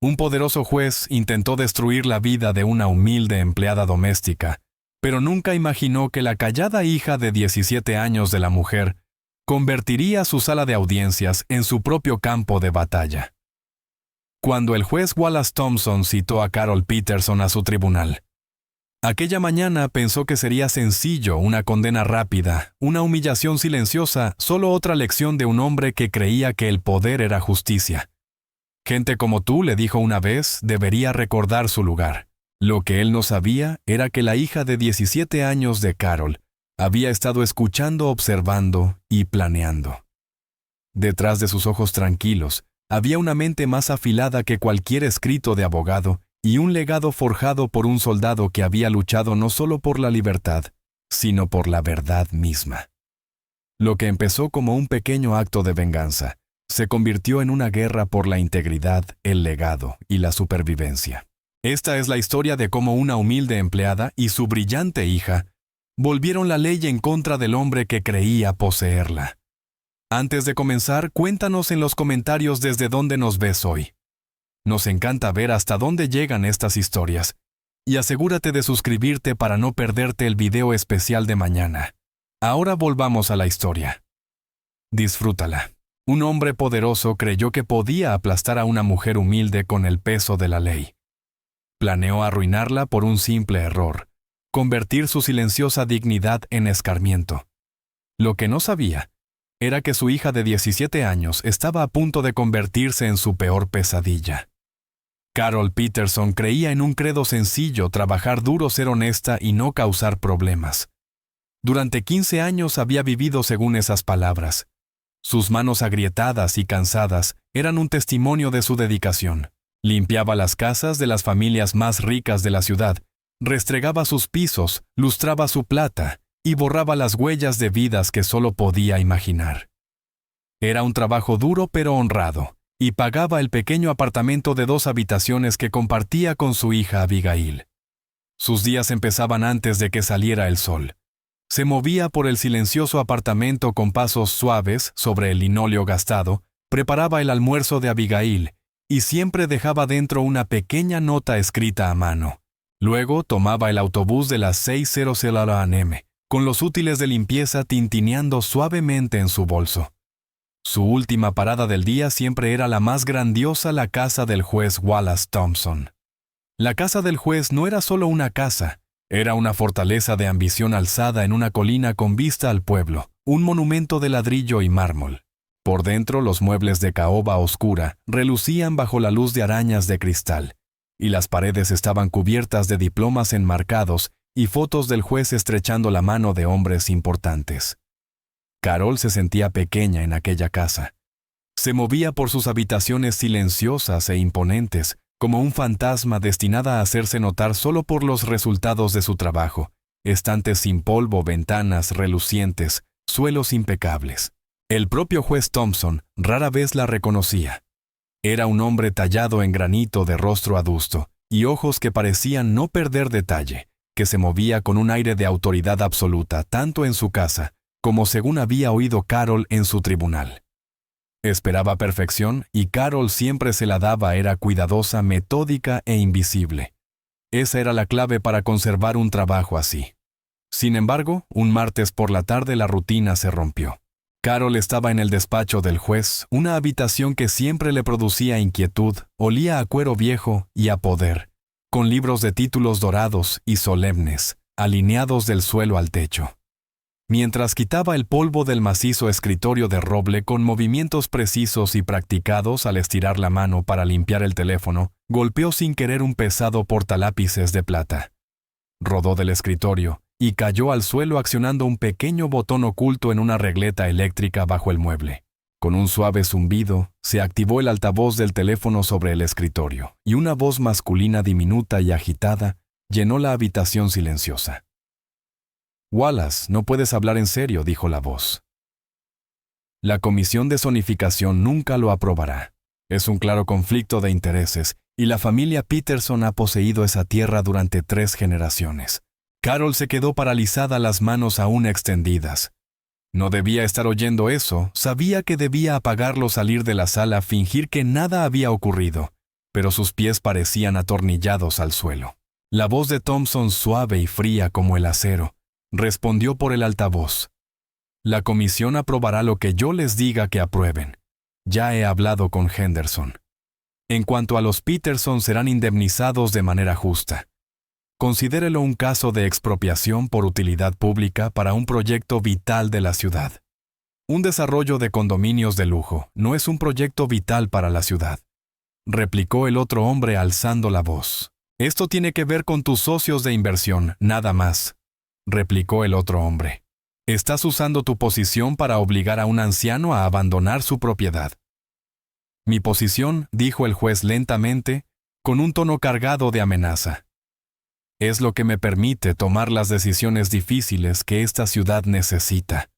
Un poderoso juez intentó destruir la vida de una humilde empleada doméstica, pero nunca imaginó que la callada hija de 17 años de la mujer convertiría su sala de audiencias en su propio campo de batalla. Cuando el juez Wallace Thompson citó a Carol Peterson a su tribunal, aquella mañana pensó que sería sencillo, una condena rápida, una humillación silenciosa, solo otra lección de un hombre que creía que el poder era justicia. Gente como tú, le dijo una vez, debería recordar su lugar. Lo que él no sabía era que la hija de 17 años de Carol había estado escuchando, observando y planeando. Detrás de sus ojos tranquilos, había una mente más afilada que cualquier escrito de abogado y un legado forjado por un soldado que había luchado no solo por la libertad, sino por la verdad misma. Lo que empezó como un pequeño acto de venganza, se convirtió en una guerra por la integridad, el legado y la supervivencia. Esta es la historia de cómo una humilde empleada y su brillante hija volvieron la ley en contra del hombre que creía poseerla. Antes de comenzar, cuéntanos en los comentarios desde dónde nos ves hoy. Nos encanta ver hasta dónde llegan estas historias. Y asegúrate de suscribirte para no perderte el video especial de mañana. Ahora volvamos a la historia. Disfrútala. Un hombre poderoso creyó que podía aplastar a una mujer humilde con el peso de la ley. Planeó arruinarla por un simple error, convertir su silenciosa dignidad en escarmiento. Lo que no sabía era que su hija de 17 años estaba a punto de convertirse en su peor pesadilla. Carol Peterson creía en un credo sencillo: trabajar duro, ser honesta y no causar problemas. Durante 15 años había vivido según esas palabras. Sus manos agrietadas y cansadas eran un testimonio de su dedicación. Limpiaba las casas de las familias más ricas de la ciudad, restregaba sus pisos, lustraba su plata y borraba las huellas de vidas que solo podía imaginar. Era un trabajo duro pero honrado, y pagaba el pequeño apartamento de 2 habitaciones que compartía con su hija Abigail. Sus días empezaban antes de que saliera el sol. Se movía por el silencioso apartamento con pasos suaves sobre el linóleo gastado, preparaba el almuerzo de Abigail y siempre dejaba dentro una pequeña nota escrita a mano. Luego tomaba el autobús de las 6:00 a.m., con los útiles de limpieza tintineando suavemente en su bolso. Su última parada del día siempre era la más grandiosa, la casa del juez Wallace Thompson. La casa del juez no era solo una casa, era una fortaleza de ambición alzada en una colina con vista al pueblo, un monumento de ladrillo y mármol. Por dentro, los muebles de caoba oscura relucían bajo la luz de arañas de cristal, y las paredes estaban cubiertas de diplomas enmarcados y fotos del juez estrechando la mano de hombres importantes. Carol se sentía pequeña en aquella casa. Se movía por sus habitaciones silenciosas e imponentes, como un fantasma destinada a hacerse notar solo por los resultados de su trabajo: estantes sin polvo, ventanas relucientes, suelos impecables. El propio juez Thompson rara vez la reconocía. Era un hombre tallado en granito, de rostro adusto y ojos que parecían no perder detalle, que se movía con un aire de autoridad absoluta tanto en su casa como, según había oído Carol, en su tribunal. Esperaba perfección y Carol siempre se la daba. Era cuidadosa, metódica e invisible. Esa era la clave para conservar un trabajo así. Sin embargo, un martes por la tarde la rutina se rompió. Carol estaba en el despacho del juez, una habitación que siempre le producía inquietud, olía a cuero viejo y a poder, con libros de títulos dorados y solemnes, alineados del suelo al techo. Mientras quitaba el polvo del macizo escritorio de roble con movimientos precisos y practicados al estirar la mano para limpiar el teléfono, golpeó sin querer un pesado portalápices de plata. Rodó del escritorio y cayó al suelo accionando un pequeño botón oculto en una regleta eléctrica bajo el mueble. Con un suave zumbido, se activó el altavoz del teléfono sobre el escritorio, y una voz masculina diminuta y agitada llenó la habitación silenciosa. «Wallace, no puedes hablar en serio», dijo la voz. «La comisión de zonificación nunca lo aprobará. Es un claro conflicto de intereses, y la familia Peterson ha poseído esa tierra durante 3 generaciones». Carol se quedó paralizada, las manos aún extendidas. No debía estar oyendo eso, sabía que debía apagarlo, salir de la sala, fingir que nada había ocurrido. pero sus pies parecían atornillados al suelo. La voz de Thompson, suave y fría como el acero, respondió por el altavoz. La comisión aprobará lo que yo les diga que aprueben. Ya he hablado con Henderson. En cuanto a los Peterson, serán indemnizados de manera justa. Considérelo un caso de expropiación por utilidad pública para un proyecto vital de la ciudad. Un desarrollo de condominios de lujo no es un proyecto vital para la ciudad, replicó el otro hombre alzando la voz. Esto tiene que ver con tus socios de inversión, nada más, replicó el otro hombre. Estás usando tu posición para obligar a un anciano a abandonar su propiedad. Mi posición, dijo el juez lentamente, con un tono cargado de amenaza, es lo que me permite tomar las decisiones difíciles que esta ciudad necesita.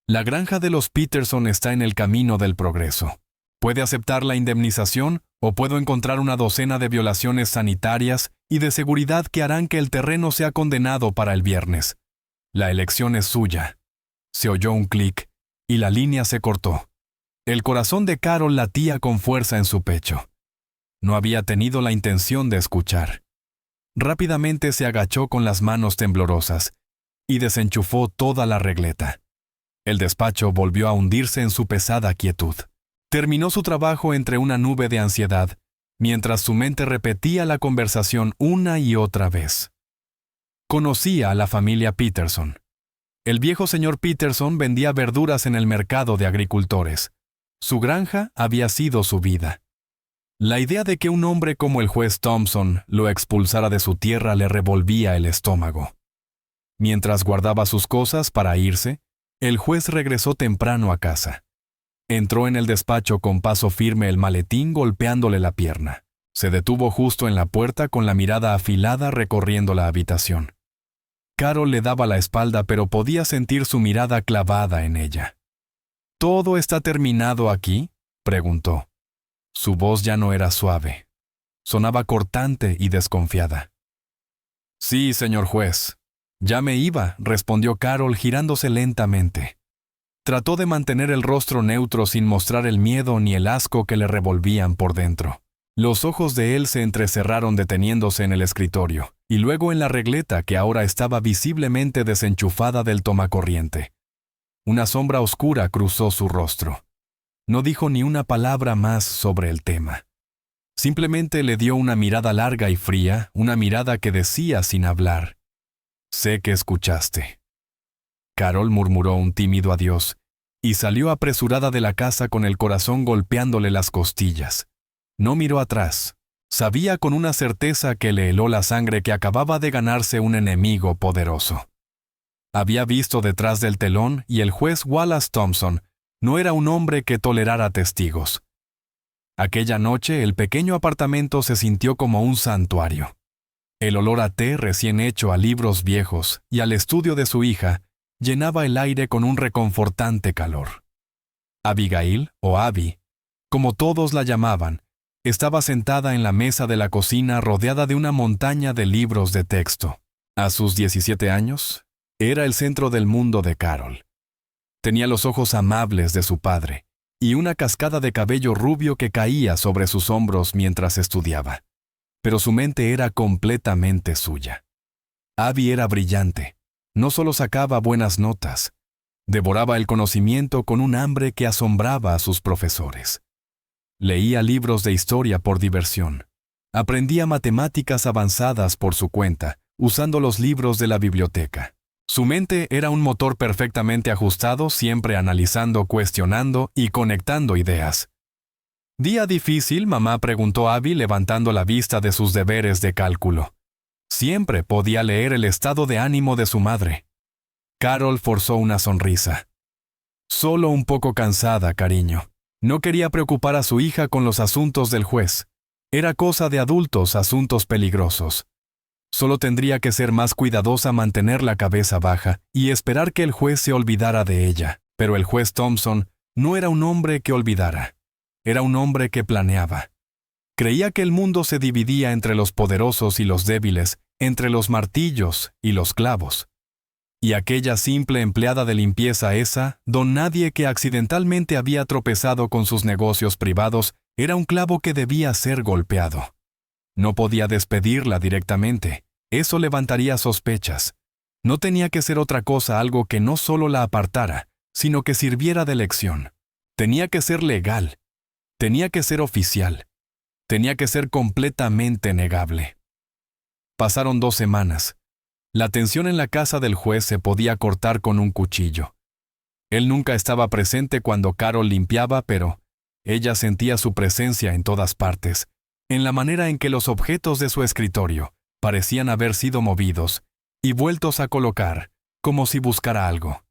La granja de los Peterson está en el camino del progreso. Puede aceptar la indemnización o puedo encontrar una docena de violaciones sanitarias y de seguridad que harán que el terreno sea condenado para el viernes. La elección es suya. Se oyó un clic y la línea se cortó. El corazón de Carol latía con fuerza en su pecho. No había tenido la intención de escuchar. Rápidamente se agachó con las manos temblorosas y desenchufó toda la regleta. El despacho volvió a hundirse en su pesada quietud. Terminó su trabajo entre una nube de ansiedad, mientras su mente repetía la conversación una y otra vez. Conocía a la familia Peterson. El viejo señor Peterson vendía verduras en el mercado de agricultores. Su granja había sido su vida. La idea de que un hombre como el juez Thompson lo expulsara de su tierra le revolvía el estómago. Mientras guardaba sus cosas para irse, el juez regresó temprano a casa. Entró en el despacho con paso firme, el maletín golpeándole la pierna. Se detuvo justo en la puerta con la mirada afilada recorriendo la habitación. Carol le daba la espalda, pero podía sentir su mirada clavada en ella. ¿Todo está terminado aquí?, preguntó. Su voz ya no era suave. Sonaba cortante y desconfiada. Sí, señor juez. Ya me iba, respondió Carol girándose lentamente. Trató de mantener el rostro neutro sin mostrar el miedo ni el asco que le revolvían por dentro. Los ojos de él se entrecerraron deteniéndose en el escritorio, y luego en la regleta que ahora estaba visiblemente desenchufada del tomacorriente. Una sombra oscura cruzó su rostro. No dijo ni una palabra más sobre el tema. Simplemente le dio una mirada larga y fría, una mirada que decía sin hablar: «Sé que escuchaste». Carol murmuró un tímido adiós y salió apresurada de la casa con el corazón golpeándole las costillas. No miró atrás. Sabía con una certeza que le heló la sangre que acababa de ganarse un enemigo poderoso. Había visto detrás del telón y el juez Wallace Thompson no era un hombre que tolerara testigos. Aquella noche el pequeño apartamento se sintió como un santuario. El olor a té recién hecho, a libros viejos y al estudio de su hija llenaba el aire con un reconfortante calor. Abigail, o Abby, como todos la llamaban, estaba sentada en la mesa de la cocina rodeada de una montaña de libros de texto. A sus 17 años, era el centro del mundo de Carol. Tenía los ojos amables de su padre y una cascada de cabello rubio que caía sobre sus hombros mientras estudiaba. Pero su mente era completamente suya. Abby era brillante. No solo sacaba buenas notas, devoraba el conocimiento con un hambre que asombraba a sus profesores. Leía libros de historia por diversión. Aprendía matemáticas avanzadas por su cuenta, usando los libros de la biblioteca. Su mente era un motor perfectamente ajustado, siempre analizando, cuestionando y conectando ideas. ¿Día difícil?, mamá preguntó Abby levantando la vista de sus deberes de cálculo. Siempre podía leer el estado de ánimo de su madre. Carol forzó una sonrisa. Solo un poco cansada, cariño. No quería preocupar a su hija con los asuntos del juez. Era cosa de adultos, asuntos peligrosos. Solo tendría que ser más cuidadosa, mantener la cabeza baja y esperar que el juez se olvidara de ella. Pero el juez Thompson no era un hombre que olvidara. Era un hombre que planeaba. Creía que el mundo se dividía entre los poderosos y los débiles, entre los martillos y los clavos. Y aquella simple empleada de limpieza, esa, don nadie que accidentalmente había tropezado con sus negocios privados, Era un clavo que debía ser golpeado. No podía despedirla directamente. Eso levantaría sospechas. No tenía que ser otra cosa, algo que no solo la apartara, sino que sirviera de lección. Tenía que ser legal. Tenía que ser oficial. Tenía que ser completamente negable. Pasaron 2 semanas. La tensión en la casa del juez se podía cortar con un cuchillo. Él nunca estaba presente cuando Carol limpiaba, pero ella sentía su presencia en todas partes, en la manera en que los objetos de su escritorio parecían haber sido movidos y vueltos a colocar, como si buscara algo.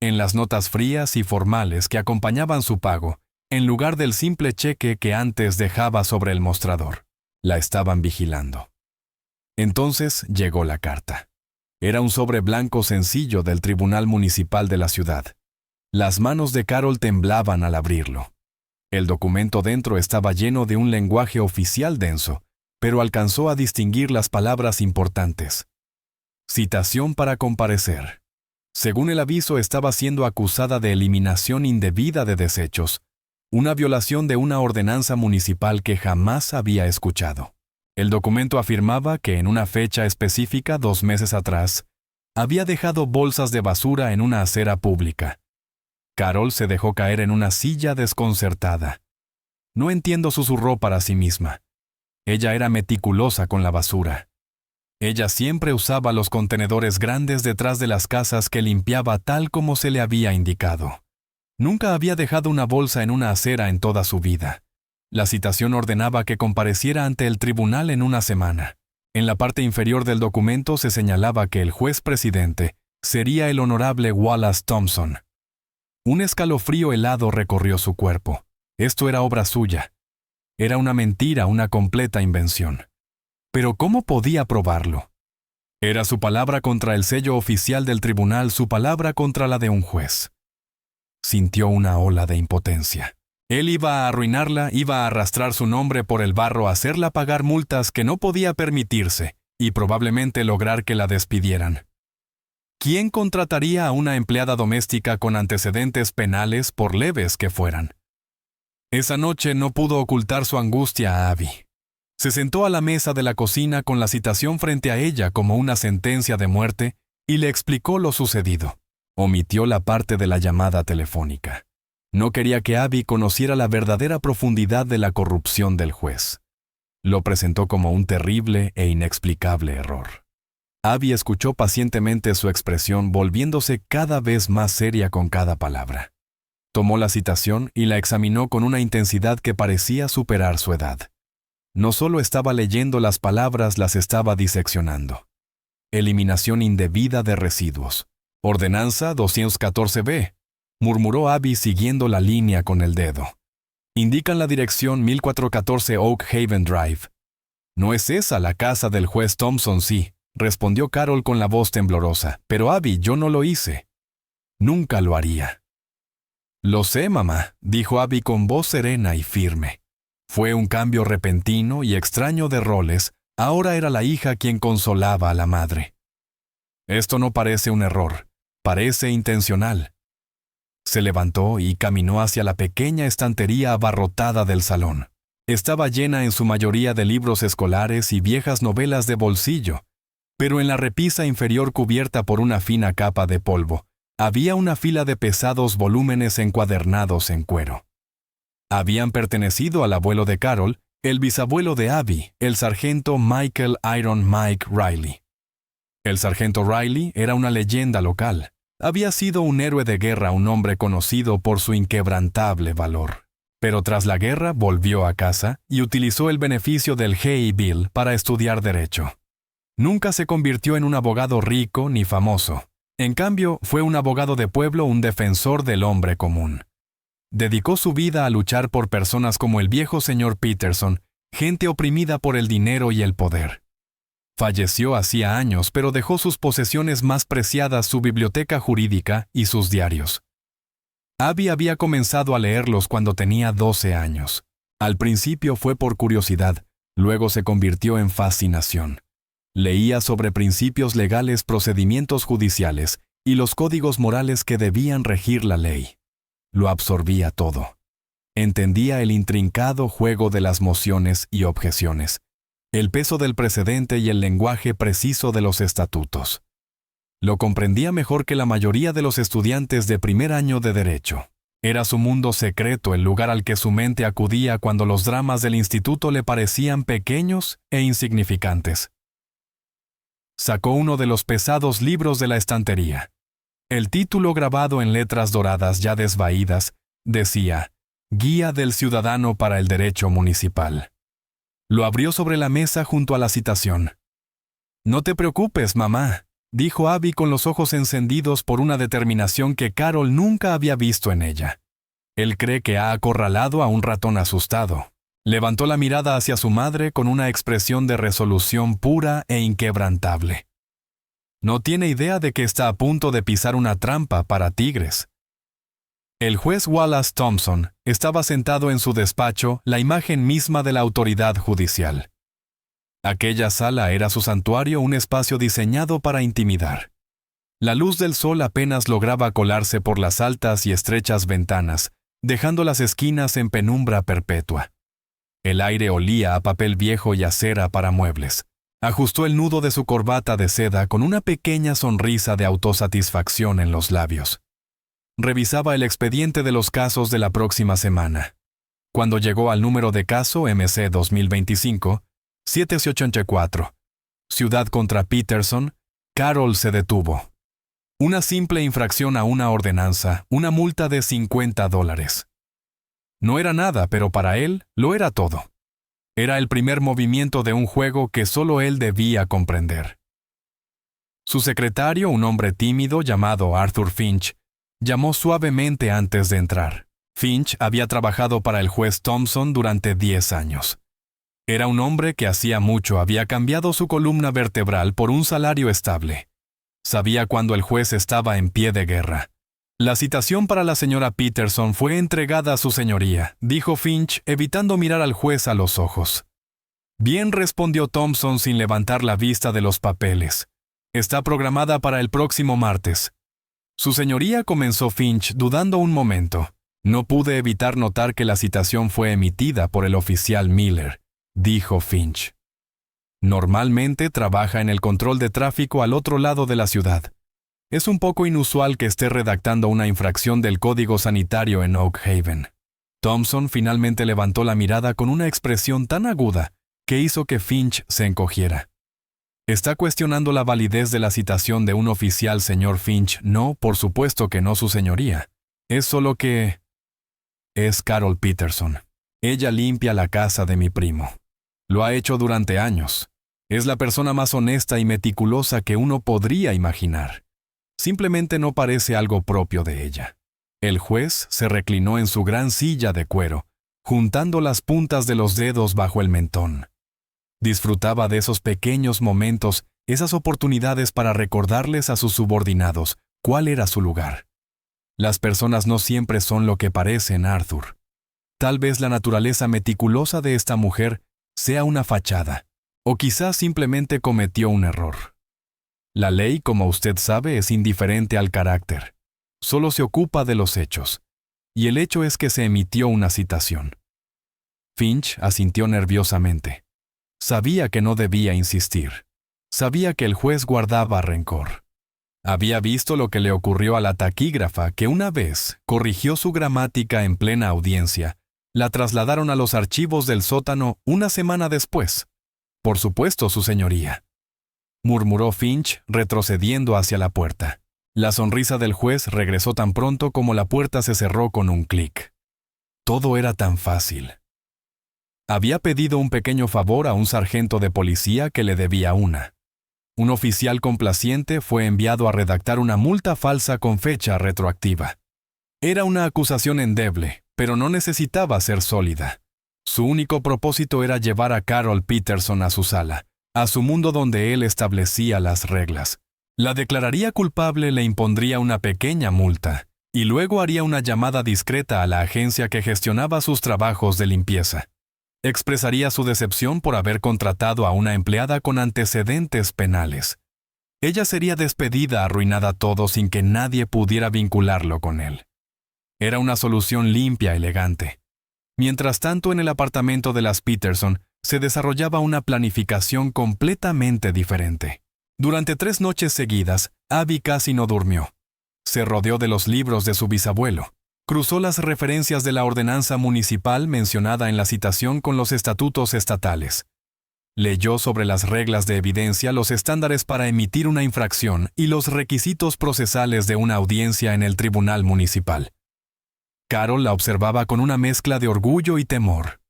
En las notas frías y formales que acompañaban su pago, en lugar del simple cheque que antes dejaba sobre el mostrador, la estaban vigilando. Entonces llegó la carta. Era un sobre blanco sencillo del Tribunal Municipal de la ciudad. Las manos de Carol temblaban al abrirlo. El documento dentro estaba lleno de un lenguaje oficial denso, pero alcanzó a distinguir las palabras importantes. Citación para comparecer. Según el aviso, estaba siendo acusada de eliminación indebida de desechos, una violación de una ordenanza municipal que jamás había escuchado. El documento afirmaba que en una fecha específica 2 meses atrás, había dejado bolsas de basura en una acera pública. Carol se dejó caer en una silla desconcertada. No entiendo, susurró para sí misma. Ella era meticulosa con la basura. Ella siempre usaba los contenedores grandes detrás de las casas que limpiaba tal como se le había indicado. Nunca había dejado una bolsa en una acera en toda su vida. La citación ordenaba que compareciera ante el tribunal en 1 semana. En la parte inferior del documento se señalaba que el juez presidente sería el honorable Wallace Thompson. Un escalofrío helado recorrió su cuerpo. Esto era obra suya. Era una mentira, una completa invención. Pero ¿cómo podía probarlo? Era su palabra contra el sello oficial del tribunal, su palabra contra la de un juez. Sintió una ola de impotencia. Él iba a arruinarla, iba a arrastrar su nombre por el barro, a hacerla pagar multas que no podía permitirse, y probablemente lograr que la despidieran. ¿Quién contrataría a una empleada doméstica con antecedentes penales, por leves que fueran? Esa noche no pudo ocultar su angustia a Abby. Se sentó a la mesa de la cocina con la citación frente a ella como una sentencia de muerte y le explicó lo sucedido. Omitió la parte de la llamada telefónica. No quería que Abby conociera la verdadera profundidad de la corrupción del juez. Lo presentó como un terrible e inexplicable error. Abby escuchó pacientemente su expresión, volviéndose cada vez más seria con cada palabra. Tomó la citación y la examinó con una intensidad que parecía superar su edad. No solo estaba leyendo las palabras, las estaba diseccionando. Eliminación indebida de residuos. Ordenanza 214b, murmuró Abby siguiendo la línea con el dedo. Indican la dirección 1414 Oak Haven Drive. No es esa la casa del juez Thompson, sí, respondió Carol con la voz temblorosa. Pero Abby, yo no lo hice. Nunca lo haría. Lo sé, mamá, dijo Abby con voz serena y firme. Fue un cambio repentino y extraño de roles. Ahora era la hija quien consolaba a la madre. Esto no parece un error, parece intencional. Se levantó y caminó hacia la pequeña estantería abarrotada del salón. Estaba llena en su mayoría de libros escolares y viejas novelas de bolsillo, pero en la repisa inferior cubierta por una fina capa de polvo, había una fila de pesados volúmenes encuadernados en cuero. Habían pertenecido al abuelo de Carol, el bisabuelo de Abby, el sargento Michael Iron Mike Riley. El sargento Riley era una leyenda local. Había sido un héroe de guerra, un hombre conocido por su inquebrantable valor. Pero tras la guerra volvió a casa y utilizó el beneficio del GI Bill para estudiar derecho. Nunca se convirtió en un abogado rico ni famoso. En cambio, fue un abogado de pueblo, un defensor del hombre común. Dedicó su vida a luchar por personas como el viejo señor Peterson, gente oprimida por el dinero y el poder. Falleció hacía años, pero dejó sus posesiones más preciadas, su biblioteca jurídica y sus diarios. Abby había comenzado a leerlos cuando tenía 12 años. Al principio fue por curiosidad, luego se convirtió en fascinación. Leía sobre principios legales, procedimientos judiciales y los códigos morales que debían regir la ley. Lo absorbía todo. Entendía el intrincado juego de las mociones y objeciones, el peso del precedente y el lenguaje preciso de los estatutos. Lo comprendía mejor que la mayoría de los estudiantes de primer año de Derecho. Era su mundo secreto, el lugar al que su mente acudía cuando los dramas del instituto le parecían pequeños e insignificantes. Sacó uno de los pesados libros de la estantería. El título, grabado en letras doradas ya desvaídas, decía: Guía del Ciudadano para el Derecho Municipal. Lo abrió sobre la mesa junto a la citación. «No te preocupes, mamá», dijo Abby con los ojos encendidos por una determinación que Carol nunca había visto en ella. Él cree que ha acorralado a un ratón asustado. Levantó la mirada hacia su madre con una expresión de resolución pura e inquebrantable. No tiene idea de que está a punto de pisar una trampa para tigres. El juez Wallace Thompson estaba sentado en su despacho, la imagen misma de la autoridad judicial. Aquella sala era su santuario, un espacio diseñado para intimidar. La luz del sol apenas lograba colarse por las altas y estrechas ventanas, dejando las esquinas en penumbra perpetua. El aire olía a papel viejo y a cera para muebles. Ajustó el nudo de su corbata de seda con una pequeña sonrisa de autosatisfacción en los labios. Revisaba el expediente de los casos de la próxima semana. Cuando llegó al número de caso MC 2025-784, Ciudad contra Peterson, Carol se detuvo. Una simple infracción a una ordenanza, una multa de $50. No era nada, pero para él lo era todo. Era el primer movimiento de un juego que solo él debía comprender. Su secretario, un hombre tímido llamado Arthur Finch, llamó suavemente antes de entrar. Finch había trabajado para el juez Thompson durante 10 años. Era un hombre que hacía mucho había cambiado su columna vertebral por un salario estable. Sabía cuando el juez estaba en pie de guerra. La citación para la señora Peterson fue entregada a su señoría, dijo Finch, evitando mirar al juez a los ojos. Bien, respondió Thompson sin levantar la vista de los papeles. Está programada para el próximo martes. Su señoría, comenzó Finch, dudando un momento. No pude evitar notar que la citación fue emitida por el oficial Miller, dijo Finch. Normalmente trabaja en el control de tráfico al otro lado de la ciudad. Es un poco inusual que esté redactando una infracción del Código Sanitario en Oak Haven. Thompson finalmente levantó la mirada con una expresión tan aguda que hizo que Finch se encogiera. ¿Está cuestionando la validez de la citación de un oficial, señor Finch? No, por supuesto que no, su señoría. Es solo que... Es Carol Peterson. Ella limpia la casa de mi primo. Lo ha hecho durante años. Es la persona más honesta y meticulosa que uno podría imaginar. Simplemente no parece algo propio de ella. El juez se reclinó en su gran silla de cuero, juntando las puntas de los dedos bajo el mentón. Disfrutaba de esos pequeños momentos, esas oportunidades para recordarles a sus subordinados cuál era su lugar. Las personas no siempre son lo que parecen, Arthur. Tal vez la naturaleza meticulosa de esta mujer sea una fachada, o quizás simplemente cometió un error. La ley, como usted sabe, es indiferente al carácter. Solo se ocupa de los hechos. Y el hecho es que se emitió una citación. Finch asintió nerviosamente. Sabía que no debía insistir. Sabía que el juez guardaba rencor. Había visto lo que le ocurrió a la taquígrafa, que una vez corrigió su gramática en plena audiencia. La trasladaron a los archivos del sótano una semana después. Por supuesto, su señoría, murmuró Finch, retrocediendo hacia la puerta. La sonrisa del juez regresó tan pronto como la puerta se cerró con un clic. Todo era tan fácil. Había pedido un pequeño favor a un sargento de policía que le debía una. Un oficial complaciente fue enviado a redactar una multa falsa con fecha retroactiva. Era una acusación endeble, pero no necesitaba ser sólida. Su único propósito era llevar a Carol Peterson a su sala, a su mundo donde él establecía las reglas. La declararía culpable, le impondría una pequeña multa, y luego haría una llamada discreta a la agencia que gestionaba sus trabajos de limpieza. Expresaría su decepción por haber contratado a una empleada con antecedentes penales. Ella sería despedida, arruinada todo sin que nadie pudiera vincularlo con él. Era una solución limpia, elegante. Mientras tanto, en el apartamento de las Peterson se desarrollaba una planificación completamente diferente. Durante 3 noches seguidas, Abby casi no durmió. Se rodeó de los libros de su bisabuelo. Cruzó las referencias de la ordenanza municipal mencionada en la citación con los estatutos estatales. Leyó sobre las reglas de evidencia, los estándares para emitir una infracción y los requisitos procesales de una audiencia en el tribunal municipal. Carol la observaba con una mezcla de orgullo y temor.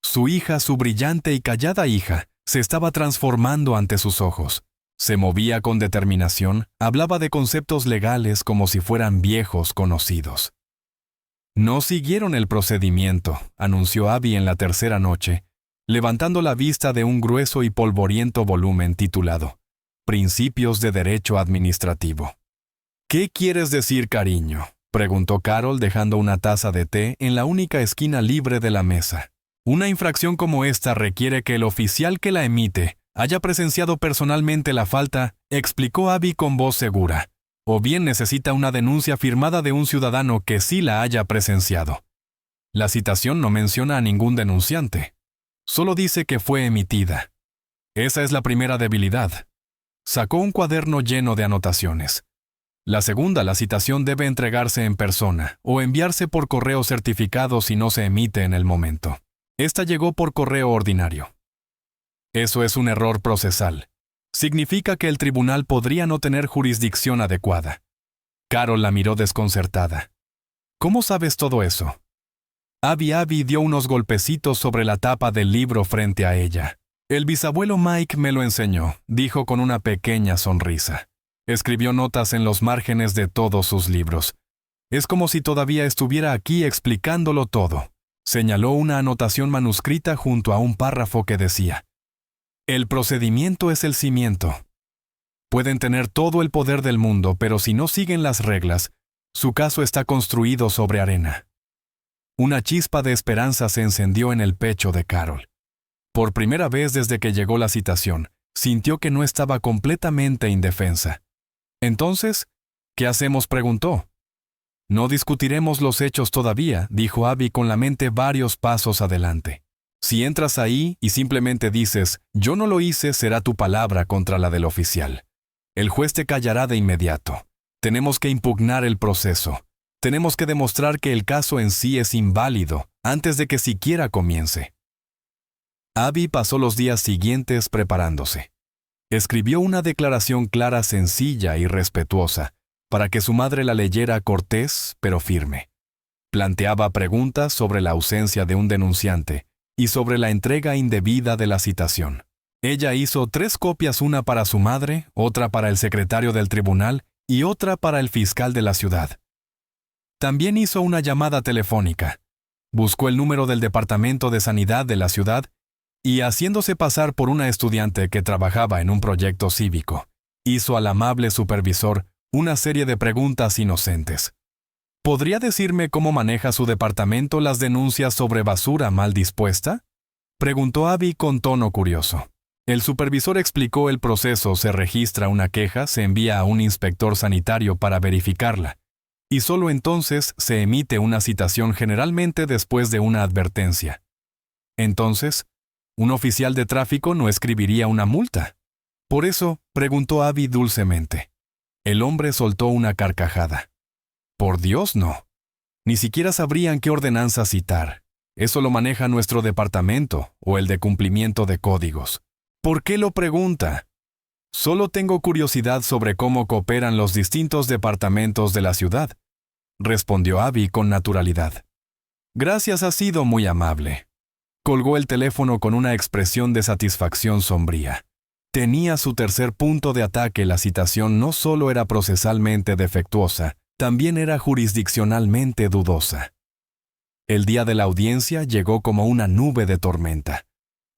Su hija, su brillante y callada hija, se estaba transformando ante sus ojos. Se movía con determinación, hablaba de conceptos legales como si fueran viejos conocidos. No siguieron el procedimiento, anunció Abby en la tercera noche, levantando la vista de un grueso y polvoriento volumen titulado Principios de Derecho Administrativo. ¿Qué quieres decir, cariño?, preguntó Carol dejando una taza de té en la única esquina libre de la mesa. Una infracción como esta requiere que el oficial que la emite haya presenciado personalmente la falta, explicó Abby con voz segura, o bien necesita una denuncia firmada de un ciudadano que sí la haya presenciado. La citación no menciona a ningún denunciante. Solo dice que fue emitida. Esa es la primera debilidad. Sacó un cuaderno lleno de anotaciones. La segunda, la citación debe entregarse en persona o enviarse por correo certificado si no se emite en el momento. Esta llegó por correo ordinario. Eso es un error procesal. Significa que el tribunal podría no tener jurisdicción adecuada. Carol la miró desconcertada. ¿Cómo sabes todo eso? Abby dio unos golpecitos sobre la tapa del libro frente a ella. El bisabuelo Mike me lo enseñó, dijo con una pequeña sonrisa. Escribió notas en los márgenes de todos sus libros. Es como si todavía estuviera aquí explicándolo todo. Señaló una anotación manuscrita junto a un párrafo que decía: el procedimiento es el cimiento. Pueden tener todo el poder del mundo, pero si no siguen las reglas, su caso está construido sobre arena. Una chispa de esperanza se encendió en el pecho de Carol. Por primera vez desde que llegó la citación, sintió que no estaba completamente indefensa. Entonces, ¿qué hacemos?, preguntó. No discutiremos los hechos todavía, dijo Abby con la mente varios pasos adelante. Si entras ahí y simplemente dices, yo no lo hice, será tu palabra contra la del oficial. El juez te callará de inmediato. Tenemos que impugnar el proceso. Tenemos que demostrar que el caso en sí es inválido antes de que siquiera comience. Abby pasó los días siguientes preparándose. Escribió una declaración clara, sencilla y respetuosa, para que su madre la leyera cortés pero firme. Planteaba preguntas sobre la ausencia de un denunciante y sobre la entrega indebida de la citación. Ella hizo 3 copias, una para su madre, otra para el secretario del tribunal y otra para el fiscal de la ciudad. También hizo una llamada telefónica. Buscó el número del Departamento de Sanidad de la ciudad y, haciéndose pasar por una estudiante que trabajaba en un proyecto cívico, hizo al amable supervisor una serie de preguntas inocentes. ¿Podría decirme cómo maneja su departamento las denuncias sobre basura mal dispuesta?, preguntó Abby con tono curioso. El supervisor explicó el proceso: se registra una queja, se envía a un inspector sanitario para verificarla, y solo entonces se emite una citación, generalmente después de una advertencia. Entonces, ¿un oficial de tráfico no escribiría una multa? Por eso, preguntó Abby dulcemente. El hombre soltó una carcajada. Por Dios, no. Ni siquiera sabrían qué ordenanza citar. Eso lo maneja nuestro departamento o el de cumplimiento de códigos. ¿Por qué lo pregunta? Solo tengo curiosidad sobre cómo cooperan los distintos departamentos de la ciudad, respondió Abby con naturalidad. Gracias, ha sido muy amable. Colgó el teléfono con una expresión de satisfacción sombría. Tenía su tercer punto de ataque: la citación no solo era procesalmente defectuosa, también era jurisdiccionalmente dudosa. El día de la audiencia llegó como una nube de tormenta.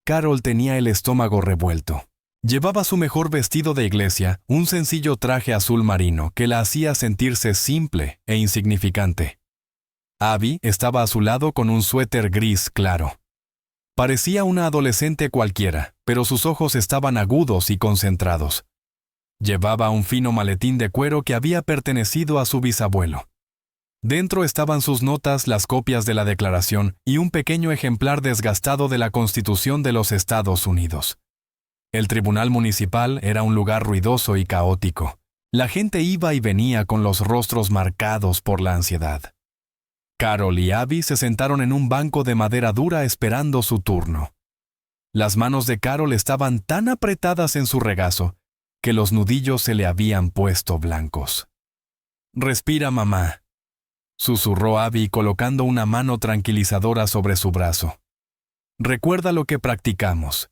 Carol tenía el estómago revuelto. Llevaba su mejor vestido de iglesia, un sencillo traje azul marino que la hacía sentirse simple e insignificante. Abby estaba a su lado con un suéter gris claro. Parecía una adolescente cualquiera, pero sus ojos estaban agudos y concentrados. Llevaba un fino maletín de cuero que había pertenecido a su bisabuelo. Dentro estaban sus notas, las copias de la declaración y un pequeño ejemplar desgastado de la Constitución de los Estados Unidos. El tribunal municipal era un lugar ruidoso y caótico. La gente iba y venía con los rostros marcados por la ansiedad. Carol y Abby se sentaron en un banco de madera dura esperando su turno. Las manos de Carol estaban tan apretadas en su regazo que los nudillos se le habían puesto blancos. «Respira, mamá», susurró Abby colocando una mano tranquilizadora sobre su brazo. «Recuerda lo que practicamos.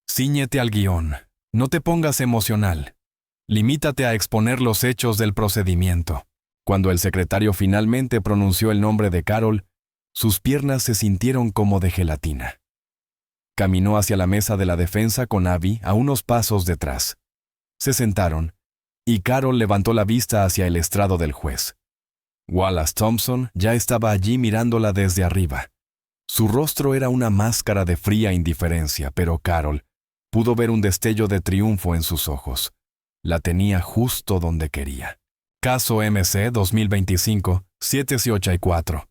Cíñete al guión. No te pongas emocional. Limítate a exponer los hechos del procedimiento». Cuando el secretario finalmente pronunció el nombre de Carol, sus piernas se sintieron como de gelatina. Caminó hacia la mesa de la defensa con Abby a unos pasos detrás. Se sentaron, y Carol levantó la vista hacia el estrado del juez. Wallace Thompson ya estaba allí mirándola desde arriba. Su rostro era una máscara de fría indiferencia, pero Carol pudo ver un destello de triunfo en sus ojos. La tenía justo donde quería. Caso MC 2025-784.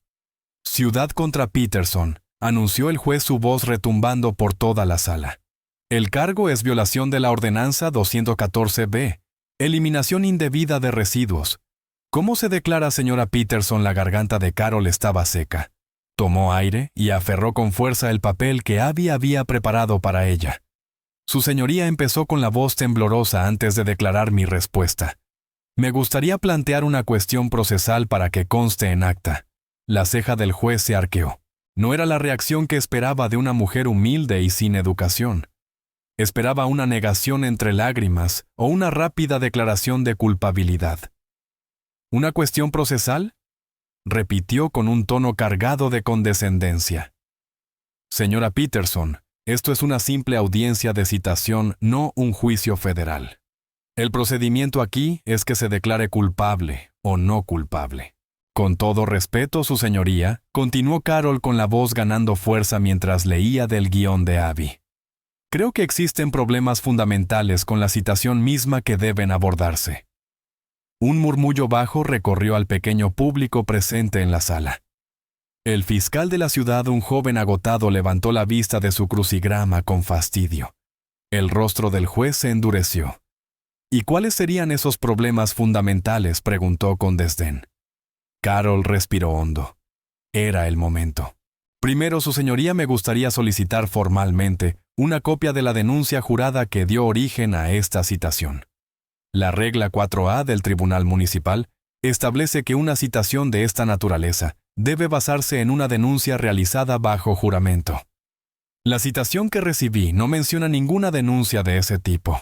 Ciudad contra Peterson, anunció el juez, su voz retumbando por toda la sala. El cargo es violación de la ordenanza 214-B, eliminación indebida de residuos. ¿Cómo se declara, señora Peterson? La garganta de Carol estaba seca. Tomó aire y aferró con fuerza el papel que Abby había preparado para ella. Su señoría, empezó con la voz temblorosa antes de declarar mi respuesta. Me gustaría plantear una cuestión procesal para que conste en acta. La ceja del juez se arqueó. No era la reacción que esperaba de una mujer humilde y sin educación. Esperaba una negación entre lágrimas o una rápida declaración de culpabilidad. ¿Una cuestión procesal?, repitió con un tono cargado de condescendencia. Señora Peterson, esto es una simple audiencia de citación, no un juicio federal. El procedimiento aquí es que se declare culpable o no culpable. Con todo respeto, su señoría, continuó Carol con la voz ganando fuerza mientras leía del guión de Abby. Creo que existen problemas fundamentales con la citación misma que deben abordarse. Un murmullo bajo recorrió al pequeño público presente en la sala. El fiscal de la ciudad, un joven agotado, levantó la vista de su crucigrama con fastidio. El rostro del juez se endureció. ¿Y cuáles serían esos problemas fundamentales?, preguntó con desdén. Carol respiró hondo. Era el momento. Primero, su señoría, me gustaría solicitar formalmente una copia de la denuncia jurada que dio origen a esta citación. La regla 4A del Tribunal Municipal establece que una citación de esta naturaleza debe basarse en una denuncia realizada bajo juramento. La citación que recibí no menciona ninguna denuncia de ese tipo.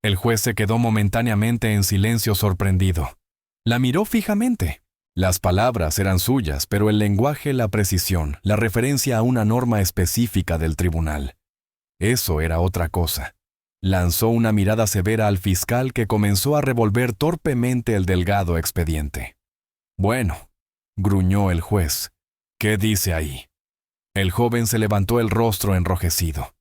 El juez se quedó momentáneamente en silencio, sorprendido. La miró fijamente. Las palabras eran suyas, pero el lenguaje, la precisión, la referencia a una norma específica del tribunal. Eso era otra cosa. Lanzó una mirada severa al fiscal, que comenzó a revolver torpemente el delgado expediente. «Bueno», gruñó el juez, «¿qué dice ahí?». El joven se levantó, el rostro enrojecido.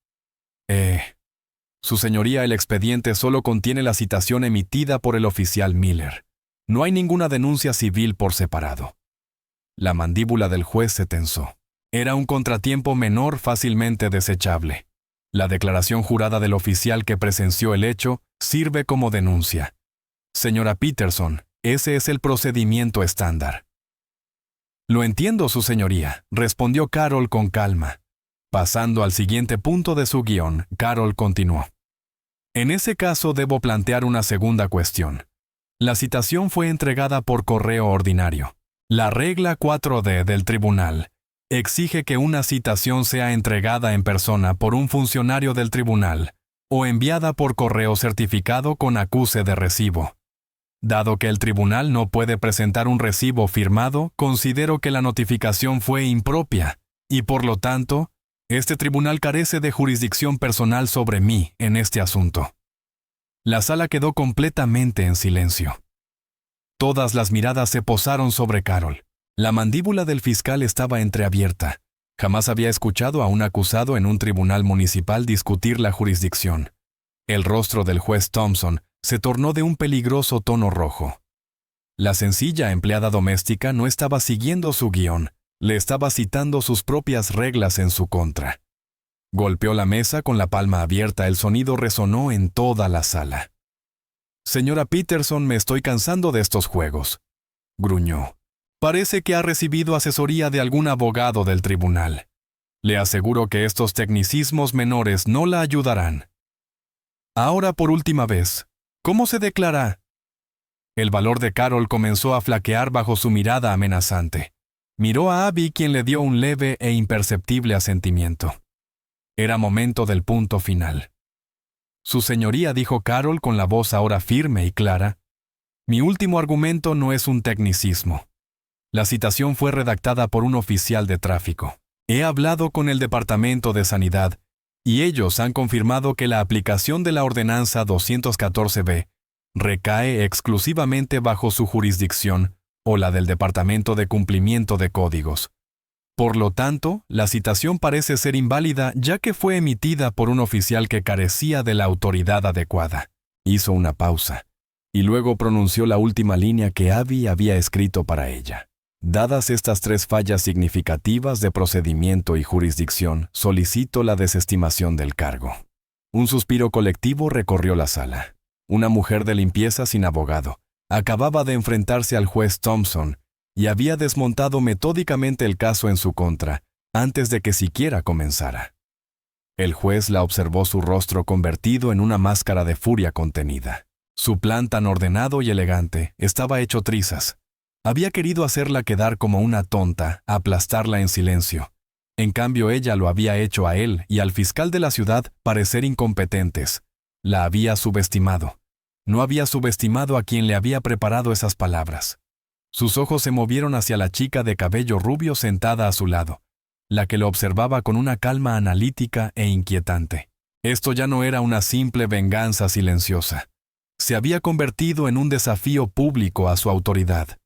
Su señoría, el expediente solo contiene la citación emitida por el oficial Miller. No hay ninguna denuncia civil por separado. La mandíbula del juez se tensó. Era un contratiempo menor, fácilmente desechable. La declaración jurada del oficial que presenció el hecho sirve como denuncia. Señora Peterson, ese es el procedimiento estándar. Lo entiendo, su señoría, respondió Carol con calma. Pasando al siguiente punto de su guión, Carol continuó. En ese caso debo plantear una segunda cuestión. La citación fue entregada por correo ordinario. La regla 4D del tribunal exige que una citación sea entregada en persona por un funcionario del tribunal o enviada por correo certificado con acuse de recibo. Dado que el tribunal no puede presentar un recibo firmado, considero que la notificación fue impropia y, por lo tanto, este tribunal carece de jurisdicción personal sobre mí en este asunto. La sala quedó completamente en silencio. Todas las miradas se posaron sobre Carol. La mandíbula del fiscal estaba entreabierta. Jamás había escuchado a un acusado en un tribunal municipal discutir la jurisdicción. El rostro del juez Thompson se tornó de un peligroso tono rojo. La sencilla empleada doméstica no estaba siguiendo su guión, le estaba citando sus propias reglas en su contra. Golpeó la mesa con la palma abierta, el sonido resonó en toda la sala. «Señora Peterson, me estoy cansando de estos juegos», gruñó. «Parece que ha recibido asesoría de algún abogado del tribunal. Le aseguro que estos tecnicismos menores no la ayudarán. Ahora, por última vez, ¿cómo se declara?» El valor de Carol comenzó a flaquear bajo su mirada amenazante. Miró a Abby, quien le dio un leve e imperceptible asentimiento. Era momento del punto final. «Su señoría», dijo Carol con la voz ahora firme y clara, «mi último argumento no es un tecnicismo. La citación fue redactada por un oficial de tráfico. He hablado con el Departamento de Sanidad y ellos han confirmado que la aplicación de la Ordenanza 214b recae exclusivamente bajo su jurisdicción o la del Departamento de Cumplimiento de Códigos. Por lo tanto, la citación parece ser inválida ya que fue emitida por un oficial que carecía de la autoridad adecuada». Hizo una pausa y luego pronunció la última línea que Abby había escrito para ella. «Dadas estas 3 fallas significativas de procedimiento y jurisdicción, solicito la desestimación del cargo». Un suspiro colectivo recorrió la sala. Una mujer de limpieza sin abogado acababa de enfrentarse al juez Thompson y había desmontado metódicamente el caso en su contra antes de que siquiera comenzara. El juez la observó, su rostro convertido en una máscara de furia contenida. Su plan tan ordenado y elegante estaba hecho trizas. Había querido hacerla quedar como una tonta, aplastarla en silencio. En cambio, ella lo había hecho a él y al fiscal de la ciudad parecer incompetentes. La había subestimado. No había subestimado a quien le había preparado esas palabras. Sus ojos se movieron hacia la chica de cabello rubio sentada a su lado, la que lo observaba con una calma analítica e inquietante. Esto ya no era una simple venganza silenciosa. Se había convertido en un desafío público a su autoridad.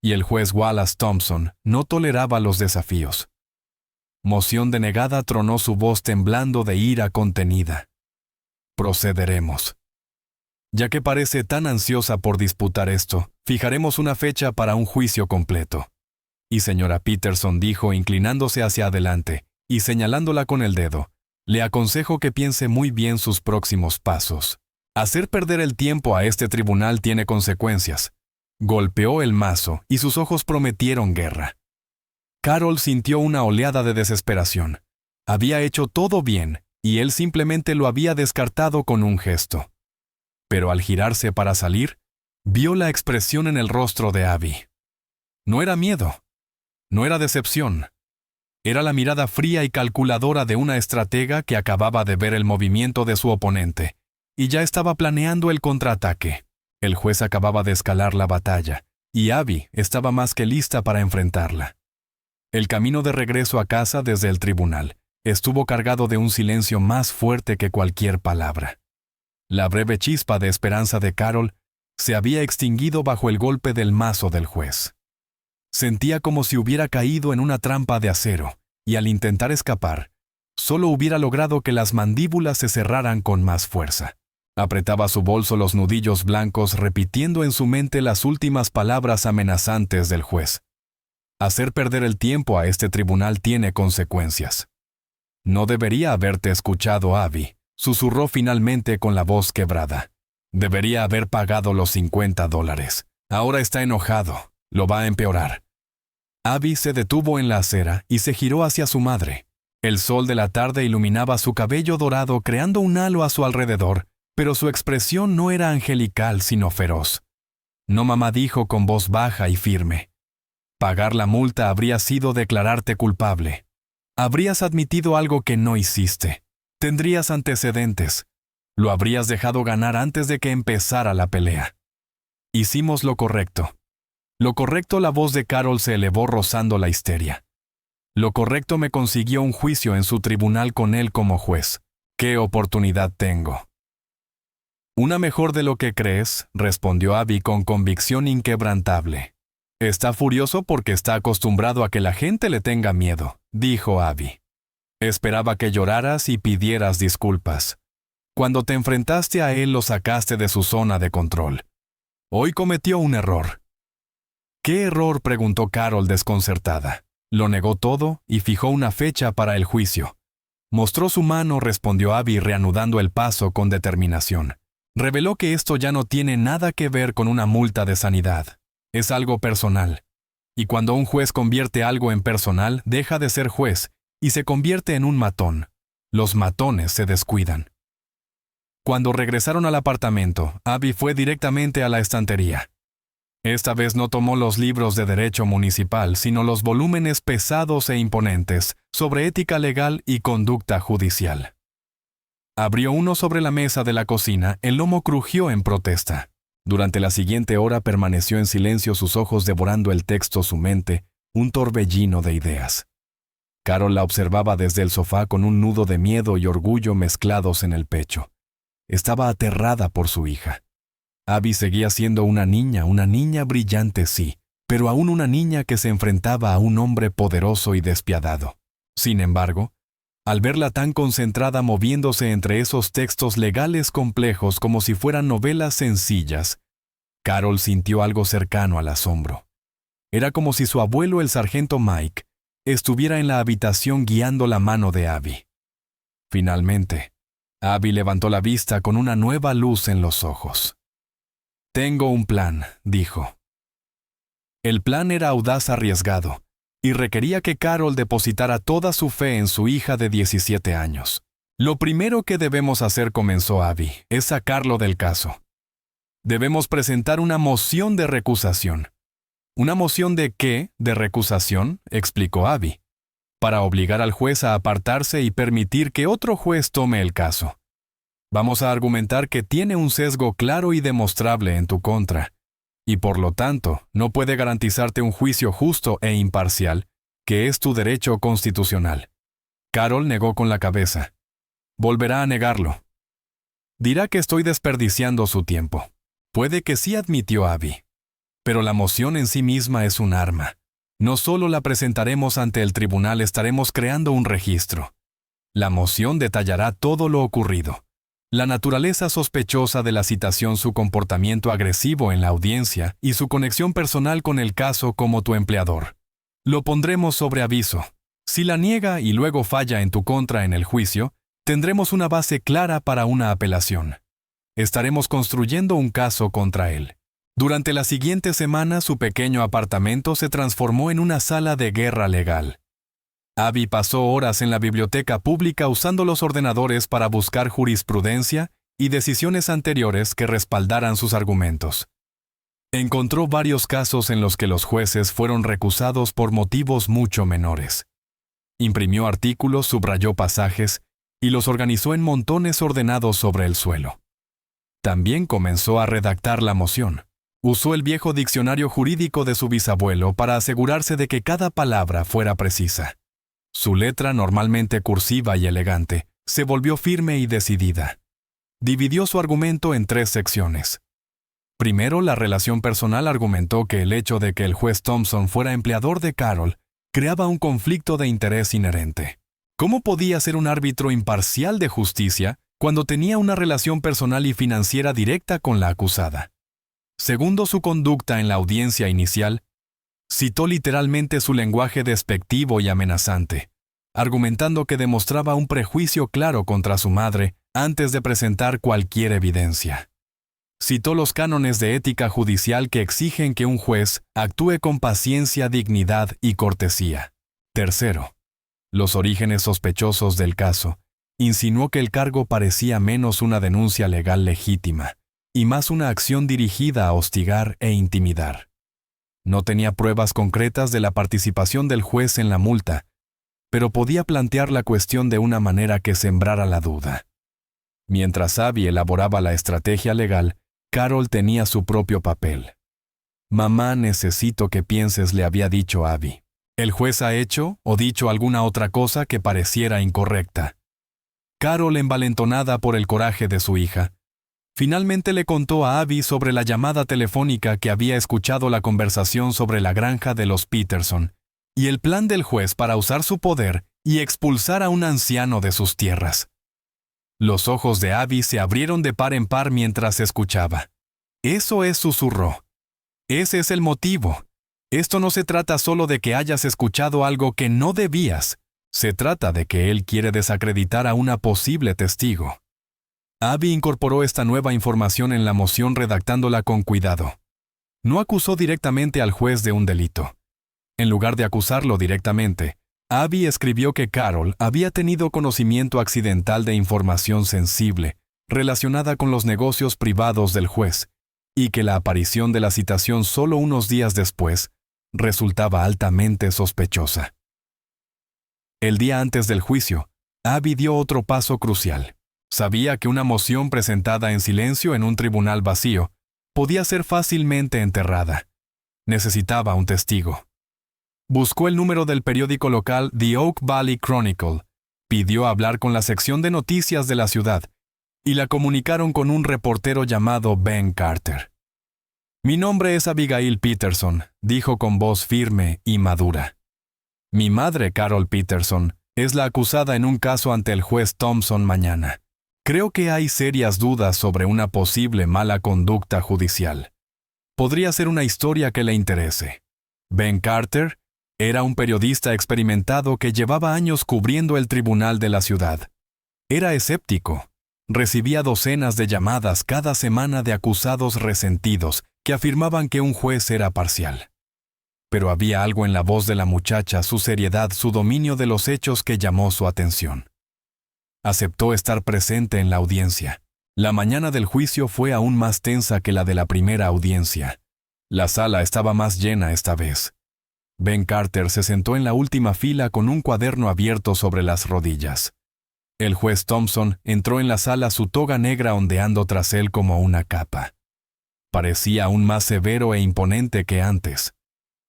Y el juez Wallace Thompson no toleraba los desafíos. Moción denegada, tronó su voz temblando de ira contenida. «Procederemos. Ya que parece tan ansiosa por disputar esto, fijaremos una fecha para un juicio completo». Y señora Peterson dijo, inclinándose hacia adelante y señalándola con el dedo, «le aconsejo que piense muy bien sus próximos pasos. Hacer perder el tiempo a este tribunal tiene consecuencias». Golpeó el mazo y sus ojos prometieron guerra. Carol sintió una oleada de desesperación. Había hecho todo bien y él simplemente lo había descartado con un gesto. Pero al girarse para salir, vio la expresión en el rostro de Abby. No era miedo, no era decepción. Era la mirada fría y calculadora de una estratega que acababa de ver el movimiento de su oponente y ya estaba planeando el contraataque. El juez acababa de escalar la batalla, y Abby estaba más que lista para enfrentarla. El camino de regreso a casa desde el tribunal estuvo cargado de un silencio más fuerte que cualquier palabra. La breve chispa de esperanza de Carol se había extinguido bajo el golpe del mazo del juez. Sentía como si hubiera caído en una trampa de acero, y al intentar escapar, solo hubiera logrado que las mandíbulas se cerraran con más fuerza. Apretaba su bolso los nudillos blancos, repitiendo en su mente las últimas palabras amenazantes del juez. Hacer perder el tiempo a este tribunal tiene consecuencias. «No debería haberte escuchado, Abby», susurró finalmente con la voz quebrada. «Debería haber pagado los $50. Ahora está enojado. Lo va a empeorar». Abby se detuvo en la acera y se giró hacia su madre. El sol de la tarde iluminaba su cabello dorado, creando un halo a su alrededor, pero su expresión no era angelical, sino feroz. «No, mamá», dijo con voz baja y firme. «Pagar la multa habría sido declararte culpable. Habrías admitido algo que no hiciste. Tendrías antecedentes. Lo habrías dejado ganar antes de que empezara la pelea. Hicimos lo correcto». Lo correcto, la voz de Carol se elevó rozando la histeria. Lo correcto me consiguió un juicio en su tribunal con él como juez. ¿Qué oportunidad tengo? «Una mejor de lo que crees», respondió Abby con convicción inquebrantable. «Está furioso porque está acostumbrado a que la gente le tenga miedo», dijo Abby. «Esperaba que lloraras y pidieras disculpas. Cuando te enfrentaste a él lo sacaste de su zona de control. Hoy cometió un error. ¿Qué error?, preguntó Carol desconcertada. Lo negó todo y fijó una fecha para el juicio. Mostró su mano, respondió Abby, reanudando el paso con determinación. Reveló que esto ya no tiene nada que ver con una multa de sanidad. Es algo personal. Y cuando un juez convierte algo en personal, deja de ser juez y se convierte en un matón. Los matones se descuidan. Cuando regresaron al apartamento, Abby fue directamente a la estantería. Esta vez no tomó los libros de derecho municipal, sino los volúmenes pesados e imponentes sobre ética legal y conducta judicial. Abrió uno sobre la mesa de la cocina, el lomo crujió en protesta. Durante la siguiente hora permaneció en silencio, sus ojos devorando el texto, su mente, un torbellino de ideas. Carol la observaba desde el sofá con un nudo de miedo y orgullo mezclados en el pecho. Estaba aterrada por su hija. Abby seguía siendo una niña brillante, sí, pero aún una niña que se enfrentaba a un hombre poderoso y despiadado. Sin embargo, al verla tan concentrada moviéndose entre esos textos legales complejos como si fueran novelas sencillas, Carol sintió algo cercano al asombro. Era como si su abuelo, el sargento Mike, estuviera en la habitación guiando la mano de Abby. Finalmente, Abby levantó la vista con una nueva luz en los ojos. «Tengo un plan», dijo. El plan era audaz, arriesgado, y requería que Carol depositara toda su fe en su hija de 17 años. «Lo primero que debemos hacer», comenzó Abby, «es sacarlo del caso. Debemos presentar una moción de recusación». «¿Una moción de qué? ¿De recusación?», explicó Abby. «Para obligar al juez a apartarse y permitir que otro juez tome el caso. Vamos a argumentar que tiene un sesgo claro y demostrable en tu contra, y por lo tanto no puede garantizarte un juicio justo e imparcial, que es tu derecho constitucional». Carol negó con la cabeza. «Volverá a negarlo. Dirá que estoy desperdiciando su tiempo». «Puede que sí», admitió Abby. «Pero la moción en sí misma es un arma. No solo la presentaremos ante el tribunal, estaremos creando un registro. La moción detallará todo lo ocurrido. La naturaleza sospechosa de la citación, su comportamiento agresivo en la audiencia y su conexión personal con el caso como tu empleador. Lo pondremos sobre aviso. Si la niega y luego falla en tu contra en el juicio, tendremos una base clara para una apelación. Estaremos construyendo un caso contra él». Durante la siguiente semana, su pequeño apartamento se transformó en una sala de guerra legal. Abby pasó horas en la biblioteca pública usando los ordenadores para buscar jurisprudencia y decisiones anteriores que respaldaran sus argumentos. Encontró varios casos en los que los jueces fueron recusados por motivos mucho menores. Imprimió artículos, subrayó pasajes y los organizó en montones ordenados sobre el suelo. También comenzó a redactar la moción. Usó el viejo diccionario jurídico de su bisabuelo para asegurarse de que cada palabra fuera precisa. Su letra, normalmente cursiva y elegante, se volvió firme y decidida. Dividió su argumento en 3 secciones. Primero, la relación personal. Argumentó que el hecho de que el juez Thompson fuera empleador de Carol creaba un conflicto de interés inherente. ¿Cómo podía ser un árbitro imparcial de justicia cuando tenía una relación personal y financiera directa con la acusada? Segundo, su conducta en la audiencia inicial. Citó literalmente su lenguaje despectivo y amenazante, argumentando que demostraba un prejuicio claro contra su madre antes de presentar cualquier evidencia. Citó los cánones de ética judicial que exigen que un juez actúe con paciencia, dignidad y cortesía. Tercero, los orígenes sospechosos del caso. Insinuó que el cargo parecía menos una denuncia legal legítima y más una acción dirigida a hostigar e intimidar. No tenía pruebas concretas de la participación del juez en la multa, pero podía plantear la cuestión de una manera que sembrara la duda. Mientras Abby elaboraba la estrategia legal, Carol tenía su propio papel. «Mamá, necesito que pienses», le había dicho Abby. «El juez ha hecho o dicho alguna otra cosa que pareciera incorrecta». Carol, envalentonada por el coraje de su hija, finalmente le contó a Abby sobre la llamada telefónica que había escuchado, la conversación sobre la granja de los Peterson y el plan del juez para usar su poder y expulsar a un anciano de sus tierras. Los ojos de Abby se abrieron de par en par mientras escuchaba. «Eso es», susurró. «Ese es el motivo. Esto no se trata solo de que hayas escuchado algo que no debías. Se trata de que él quiere desacreditar a una posible testigo. Abby incorporó esta nueva información en la moción redactándola con cuidado. No acusó directamente al juez de un delito. En lugar de acusarlo directamente, Abby escribió que Carol había tenido conocimiento accidental de información sensible relacionada con los negocios privados del juez y que la aparición de la citación solo unos días después resultaba altamente sospechosa. El día antes del juicio, Abby dio otro paso crucial. Sabía que una moción presentada en silencio en un tribunal vacío podía ser fácilmente enterrada. Necesitaba un testigo. Buscó el número del periódico local The Oak Valley Chronicle, pidió hablar con la sección de noticias de la ciudad y la comunicaron con un reportero llamado Ben Carter. «Mi nombre es Abigail Peterson», dijo con voz firme y madura. «Mi madre, Carol Peterson, es la acusada en un caso ante el juez Thompson mañana. Creo que hay serias dudas sobre una posible mala conducta judicial. Podría ser una historia que le interese». Ben Carter era un periodista experimentado que llevaba años cubriendo el tribunal de la ciudad. Era escéptico. Recibía docenas de llamadas cada semana de acusados resentidos que afirmaban que un juez era parcial. Pero había algo en la voz de la muchacha, su seriedad, su dominio de los hechos que llamó su atención. Aceptó estar presente en la audiencia. La mañana del juicio fue aún más tensa que la de la primera audiencia. La sala estaba más llena esta vez. Ben Carter se sentó en la última fila con un cuaderno abierto sobre las rodillas. El juez Thompson entró en la sala, su toga negra ondeando tras él como una capa. Parecía aún más severo e imponente que antes.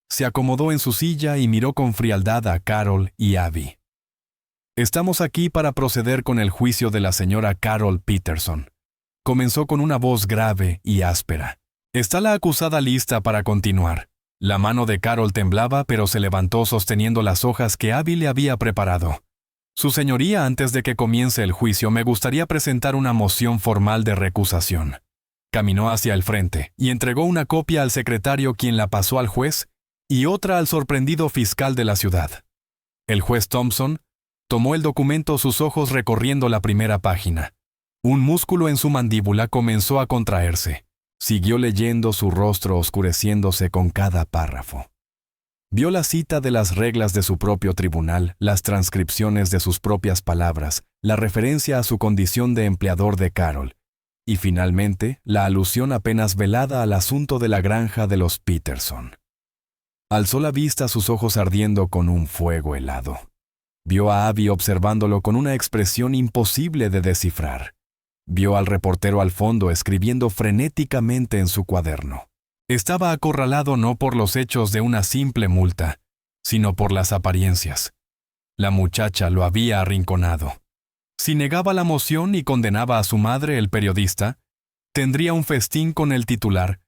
Se acomodó en su silla y miró con frialdad a Carol y Abby. «Estamos aquí para proceder con el juicio de la señora Carol Peterson», comenzó con una voz grave y áspera. «¿Está la acusada lista para continuar?» La mano de Carol temblaba, pero se levantó sosteniendo las hojas que Abby le había preparado. «Su señoría, antes de que comience el juicio, me gustaría presentar una moción formal de recusación». Caminó hacia el frente y entregó una copia al secretario, quien la pasó al juez, y otra al sorprendido fiscal de la ciudad. El juez Thompson tomó el documento, sus ojos recorriendo la primera página. Un músculo en su mandíbula comenzó a contraerse. Siguió leyendo, su rostro oscureciéndose con cada párrafo. Vio la cita de las reglas de su propio tribunal, las transcripciones de sus propias palabras, la referencia a su condición de empleador de Carol, y finalmente la alusión apenas velada al asunto de la granja de los Peterson. Alzó la vista, sus ojos ardiendo con un fuego helado. Vio a Abby observándolo con una expresión imposible de descifrar. Vio al reportero al fondo escribiendo frenéticamente en su cuaderno. Estaba acorralado no por los hechos de una simple multa, sino por las apariencias. La muchacha lo había arrinconado. Si negaba la moción y condenaba a su madre, el periodista, tendría un festín con el titular: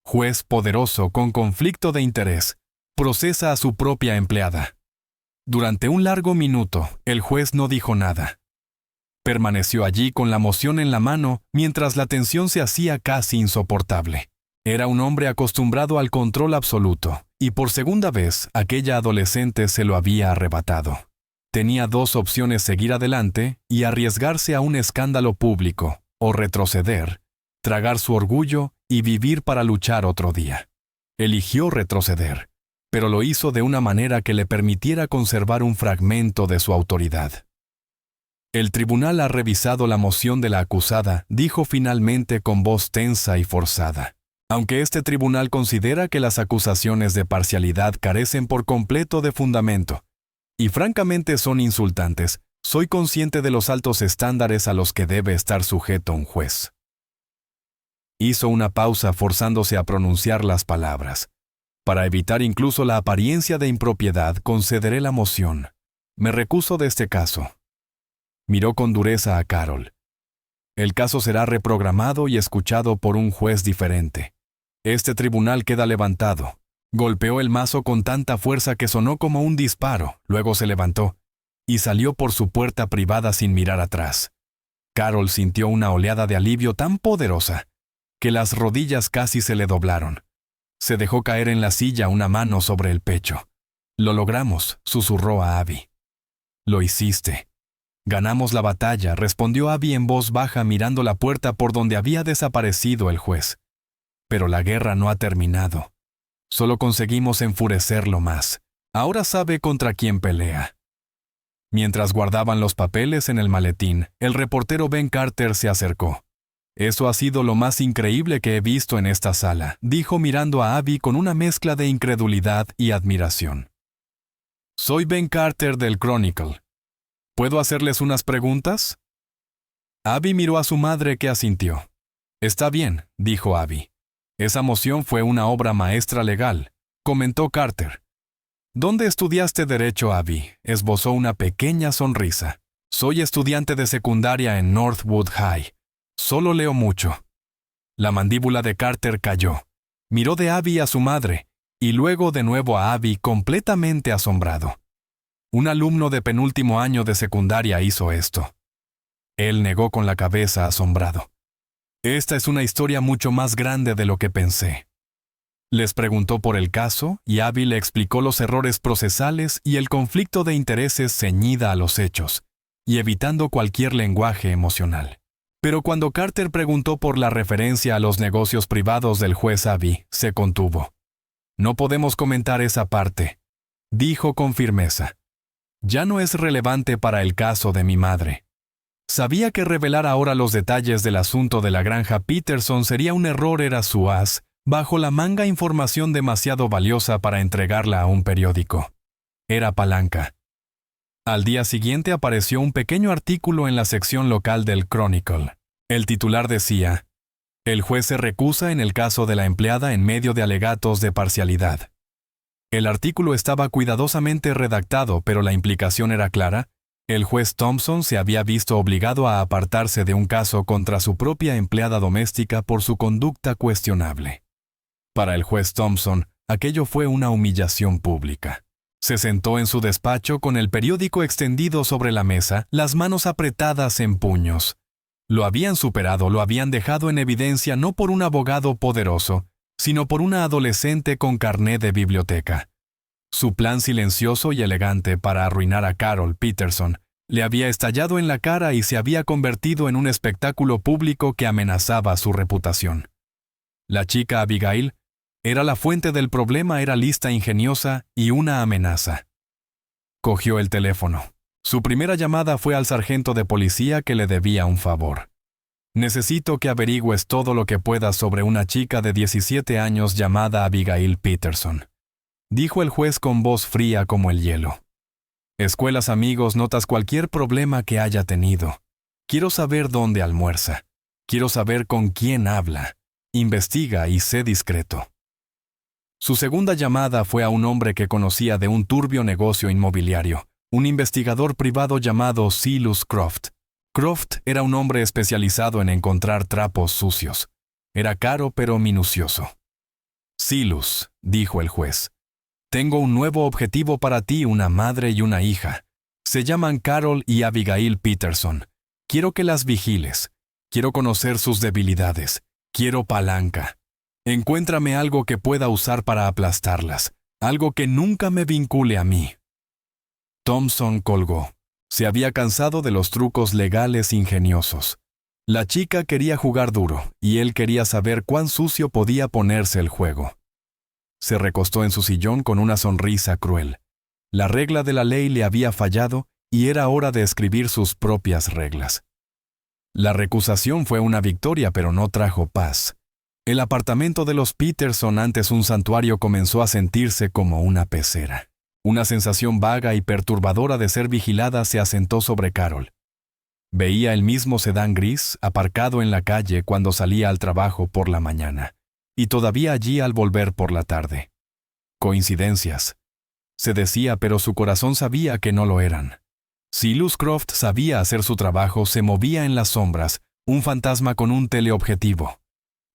«Juez poderoso con conflicto de interés, procesa a su propia empleada». Durante un largo minuto, el juez no dijo nada. Permaneció allí con la moción en la mano mientras la tensión se hacía casi insoportable. Era un hombre acostumbrado al control absoluto, y por segunda vez aquella adolescente se lo había arrebatado. Tenía dos opciones: seguir adelante y arriesgarse a un escándalo público, o retroceder, tragar su orgullo y vivir para luchar otro día. Eligió retroceder, pero lo hizo de una manera que le permitiera conservar un fragmento de su autoridad. «El tribunal ha revisado la moción de la acusada», dijo finalmente con voz tensa y forzada. «Aunque este tribunal considera que las acusaciones de parcialidad carecen por completo de fundamento, y francamente son insultantes, soy consciente de los altos estándares a los que debe estar sujeto un juez». Hizo una pausa, forzándose a pronunciar las palabras. «Para evitar incluso la apariencia de impropiedad, concederé la moción. Me recuso de este caso». Miró con dureza a Carol. «El caso será reprogramado y escuchado por un juez diferente. Este tribunal queda levantado». Golpeó el mazo con tanta fuerza que sonó como un disparo, luego se levantó y salió por su puerta privada sin mirar atrás. Carol sintió una oleada de alivio tan poderosa que las rodillas casi se le doblaron. Se dejó caer en la silla, una mano sobre el pecho. Lo logramos, susurró a Abby. Lo hiciste. Ganamos la batalla, respondió Abby en voz baja mirando la puerta por donde había desaparecido el juez. Pero la guerra no ha terminado. Solo conseguimos enfurecerlo más. Ahora sabe contra quién pelea. Mientras guardaban los papeles en el maletín, el reportero Ben Carter se acercó. Eso ha sido lo más increíble que he visto en esta sala, dijo mirando a Abby con una mezcla de incredulidad y admiración. Soy Ben Carter del Chronicle. ¿Puedo hacerles unas preguntas? Abby miró a su madre que asintió. Está bien, dijo Abby. Esa moción fue una obra maestra legal, comentó Carter. ¿Dónde estudiaste derecho, Abby? Esbozó una pequeña sonrisa. Soy estudiante de secundaria en Northwood High. Solo leo mucho. La mandíbula de Carter cayó. Miró de Abby a su madre, y luego de nuevo a Abby completamente asombrado. Un alumno de penúltimo año de secundaria hizo esto. Él negó con la cabeza asombrado. Esta es una historia mucho más grande de lo que pensé. Les preguntó por el caso y Abby le explicó los errores procesales y el conflicto de intereses ceñida a los hechos, y evitando cualquier lenguaje emocional. Pero cuando Carter preguntó por la referencia a los negocios privados del juez Abby, se contuvo. No podemos comentar esa parte, dijo con firmeza. Ya no es relevante para el caso de mi madre. Sabía que revelar ahora los detalles del asunto de la granja Peterson sería un error, era su as, bajo la manga información demasiado valiosa para entregarla a un periódico. Era palanca. Al día siguiente apareció un pequeño artículo en la sección local del Chronicle. El titular decía, «El juez se recusa en el caso de la empleada en medio de alegatos de parcialidad». El artículo estaba cuidadosamente redactado, pero la implicación era clara. El juez Thompson se había visto obligado a apartarse de un caso contra su propia empleada doméstica por su conducta cuestionable. Para el juez Thompson, aquello fue una humillación pública. Se sentó en su despacho con el periódico extendido sobre la mesa, las manos apretadas en puños. Lo habían superado, lo habían dejado en evidencia no por un abogado poderoso, sino por una adolescente con carné de biblioteca. Su plan silencioso y elegante para arruinar a Carol Peterson le había estallado en la cara y se había convertido en un espectáculo público que amenazaba su reputación. La chica Abigail era la fuente del problema, era lista, ingeniosa y una amenaza. Cogió el teléfono. Su primera llamada fue al sargento de policía que le debía un favor. Necesito que averigües todo lo que puedas sobre una chica de 17 años llamada Abigail Peterson, dijo el juez con voz fría como el hielo. Escuelas, amigos, notas, cualquier problema que haya tenido. Quiero saber dónde almuerza. Quiero saber con quién habla. Investiga y sé discreto. Su segunda llamada fue a un hombre que conocía de un turbio negocio inmobiliario, un investigador privado llamado Silas Croft. Croft era un hombre especializado en encontrar trapos sucios. Era caro pero minucioso. Silas, dijo el juez, tengo un nuevo objetivo para ti, una madre y una hija. Se llaman Carol y Abigail Peterson. Quiero que las vigiles. Quiero conocer sus debilidades. Quiero palanca. Encuéntrame algo que pueda usar para aplastarlas. Algo que nunca me vincule a mí. Thompson colgó. Se había cansado de los trucos legales ingeniosos. La chica quería jugar duro, y él quería saber cuán sucio podía ponerse el juego. Se recostó en su sillón con una sonrisa cruel. La regla de la ley le había fallado, y era hora de escribir sus propias reglas. La recusación fue una victoria, pero no trajo paz. El apartamento de los Peterson, antes un santuario, comenzó a sentirse como una pecera. Una sensación vaga y perturbadora de ser vigilada se asentó sobre Carol. Veía el mismo sedán gris aparcado en la calle cuando salía al trabajo por la mañana, y todavía allí al volver por la tarde. Coincidencias, se decía, pero su corazón sabía que no lo eran. Silas Croft sabía hacer su trabajo, se movía en las sombras, un fantasma con un teleobjetivo.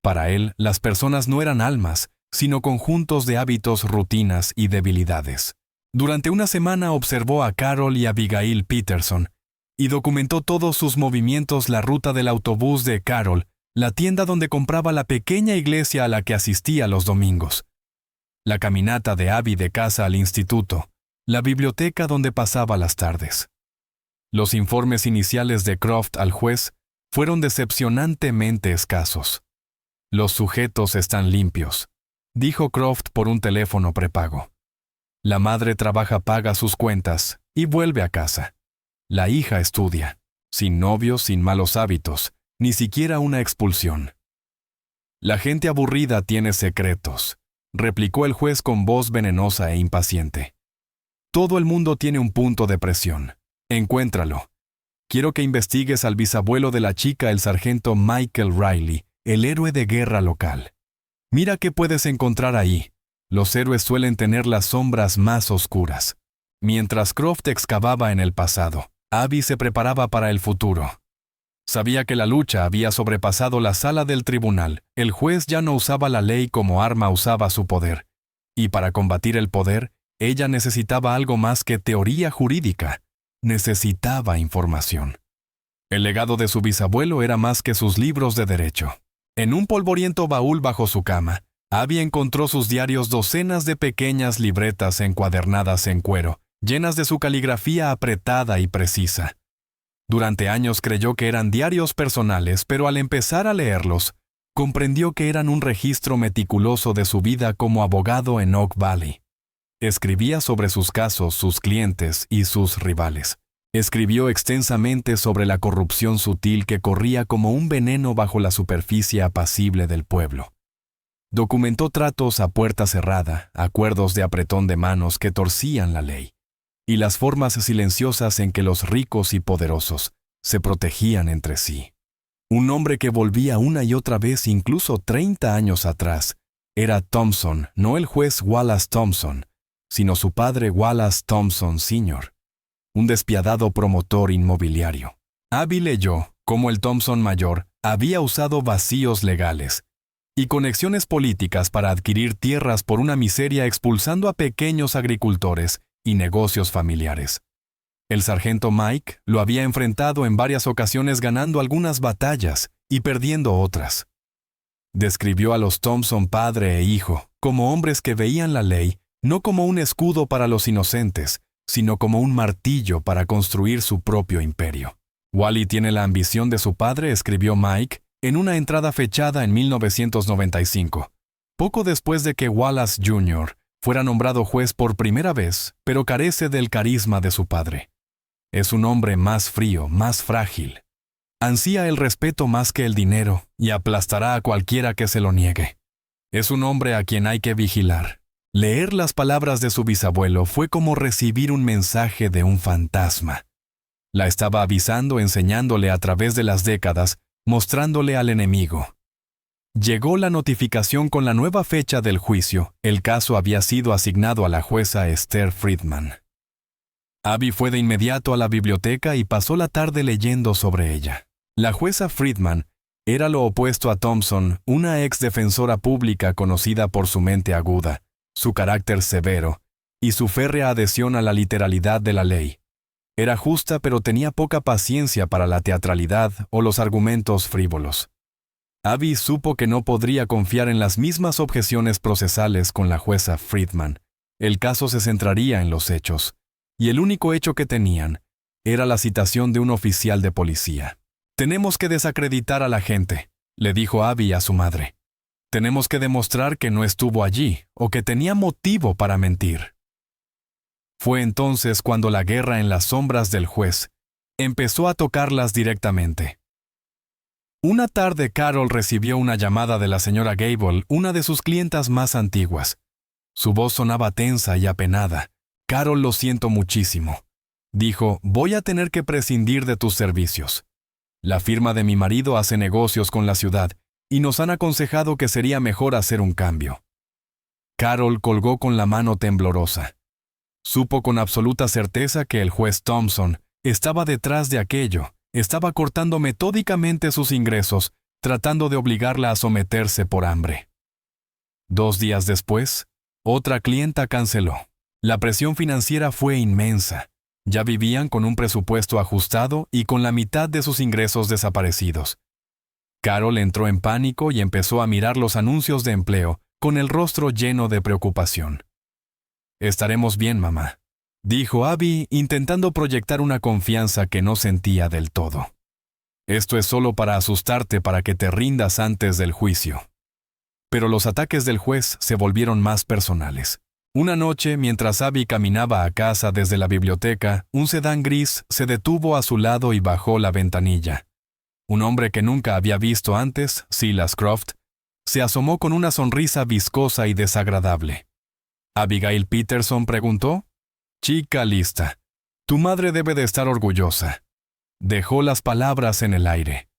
Para él, las personas no eran almas, sino conjuntos de hábitos, rutinas y debilidades. Durante una semana observó a Carol y Abigail Peterson y documentó todos sus movimientos, la ruta del autobús de Carol, la tienda donde compraba, la pequeña iglesia a la que asistía los domingos. la caminata de Abby de casa al instituto, la biblioteca donde pasaba las tardes. Los informes iniciales de Croft al juez fueron decepcionantemente escasos. Los sujetos están limpios, dijo Croft por un teléfono prepago. La madre paga sus cuentas y vuelve a casa. La hija estudia, sin novios, sin malos hábitos, ni siquiera una expulsión. La gente aburrida tiene secretos, replicó el juez con voz venenosa e impaciente. Todo el mundo tiene un punto de presión. Encuéntralo. Quiero que investigues al bisabuelo de la chica, el sargento Michael Riley, el héroe de guerra local. Mira qué puedes encontrar ahí. Los héroes suelen tener las sombras más oscuras. Mientras Croft excavaba en el pasado, Abby se preparaba para el futuro. Sabía que la lucha había sobrepasado la sala del tribunal. El juez ya no usaba la ley como arma, usaba su poder. Y para combatir el poder, ella necesitaba algo más que teoría jurídica. Necesitaba información. El legado de su bisabuelo era más que sus libros de derecho. En un polvoriento baúl bajo su cama, Abby encontró sus diarios, docenas de pequeñas libretas encuadernadas en cuero, llenas de su caligrafía apretada y precisa. Durante años creyó que eran diarios personales, pero al empezar a leerlos, comprendió que eran un registro meticuloso de su vida como abogado en Oak Valley. Escribía sobre sus casos, sus clientes y sus rivales. Escribió extensamente sobre la corrupción sutil que corría como un veneno bajo la superficie apacible del pueblo. Documentó tratos a puerta cerrada, acuerdos de apretón de manos que torcían la ley, y las formas silenciosas en que los ricos y poderosos se protegían entre sí. Un nombre que volvía una y otra vez, incluso 30 años atrás, era Thompson, no el juez Wallace Thompson, sino su padre Wallace Thompson Sr., un despiadado promotor inmobiliario. Abby leyó cómo el Thompson mayor había usado vacíos legales y conexiones políticas para adquirir tierras por una miseria, expulsando a pequeños agricultores y negocios familiares. El sargento Mike lo había enfrentado en varias ocasiones, ganando algunas batallas y perdiendo otras. Describió a los Thompson padre e hijo como hombres que veían la ley no como un escudo para los inocentes, sino como un martillo para construir su propio imperio. Wally tiene la ambición de su padre, escribió Mike en una entrada fechada en 1995, poco después de que Wallace Jr. fuera nombrado juez por primera vez, pero carece del carisma de su padre. Es un hombre más frío, más frágil. Ansía el respeto más que el dinero y aplastará a cualquiera que se lo niegue. Es un hombre a quien hay que vigilar. Leer las palabras de su bisabuelo fue como recibir un mensaje de un fantasma. La estaba avisando, enseñándole a través de las décadas, mostrándole al enemigo. Llegó la notificación con la nueva fecha del juicio. El caso había sido asignado a la jueza Esther Friedman. Abby fue de inmediato a la biblioteca y pasó la tarde leyendo sobre ella. La jueza Friedman era lo opuesto a Thompson, una ex defensora pública conocida por su mente aguda, su carácter severo y su férrea adhesión a la literalidad de la ley. Era justa, pero tenía poca paciencia para la teatralidad o los argumentos frívolos. Abby supo que no podría confiar en las mismas objeciones procesales con la jueza Friedman. El caso se centraría en los hechos, y el único hecho que tenían era la citación de un oficial de policía. «Tenemos que desacreditar a la gente», le dijo Abby a su madre. «Tenemos que demostrar que no estuvo allí o que tenía motivo para mentir». Fue entonces cuando la guerra en las sombras del juez empezó a tocarlas directamente. Una tarde Carol recibió una llamada de la señora Gable, una de sus clientas más antiguas. Su voz sonaba tensa y apenada. «Carol, lo siento muchísimo», dijo, «voy a tener que prescindir de tus servicios. La firma de mi marido hace negocios con la ciudad y nos han aconsejado que sería mejor hacer un cambio». Carol colgó con la mano temblorosa. Supo con absoluta certeza que el juez Thompson estaba detrás de aquello, estaba cortando metódicamente sus ingresos, tratando de obligarla a someterse por hambre. 2 días después, otra clienta canceló. La presión financiera fue inmensa. Ya vivían con un presupuesto ajustado y con la mitad de sus ingresos desaparecidos. Carol entró en pánico y empezó a mirar los anuncios de empleo con el rostro lleno de preocupación. «Estaremos bien, mamá», dijo Abby, intentando proyectar una confianza que no sentía del todo. «Esto es solo para asustarte para que te rindas antes del juicio». Pero los ataques del juez se volvieron más personales. Una noche, mientras Abby caminaba a casa desde la biblioteca, un sedán gris se detuvo a su lado y bajó la ventanilla. Un hombre que nunca había visto antes, Silas Croft, se asomó con una sonrisa viscosa y desagradable. «¿Abigail Peterson?», preguntó. «Chica lista. Tu madre debe de estar orgullosa». Dejó las palabras en el aire.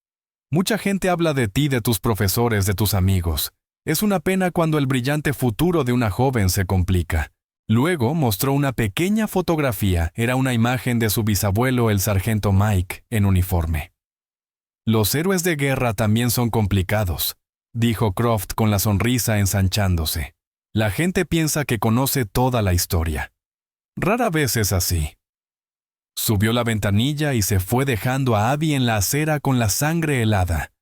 «Mucha gente habla de ti, de tus profesores, de tus amigos. Es una pena cuando el brillante futuro de una joven se complica». Luego mostró una pequeña fotografía. Era una imagen de su bisabuelo, el sargento Mike, en uniforme. «Los héroes de guerra también son complicados», dijo Croft con la sonrisa ensanchándose. «La gente piensa que conoce toda la historia. Rara vez es así». Subió la ventanilla y se fue dejando a Abby en la acera con la sangre helada.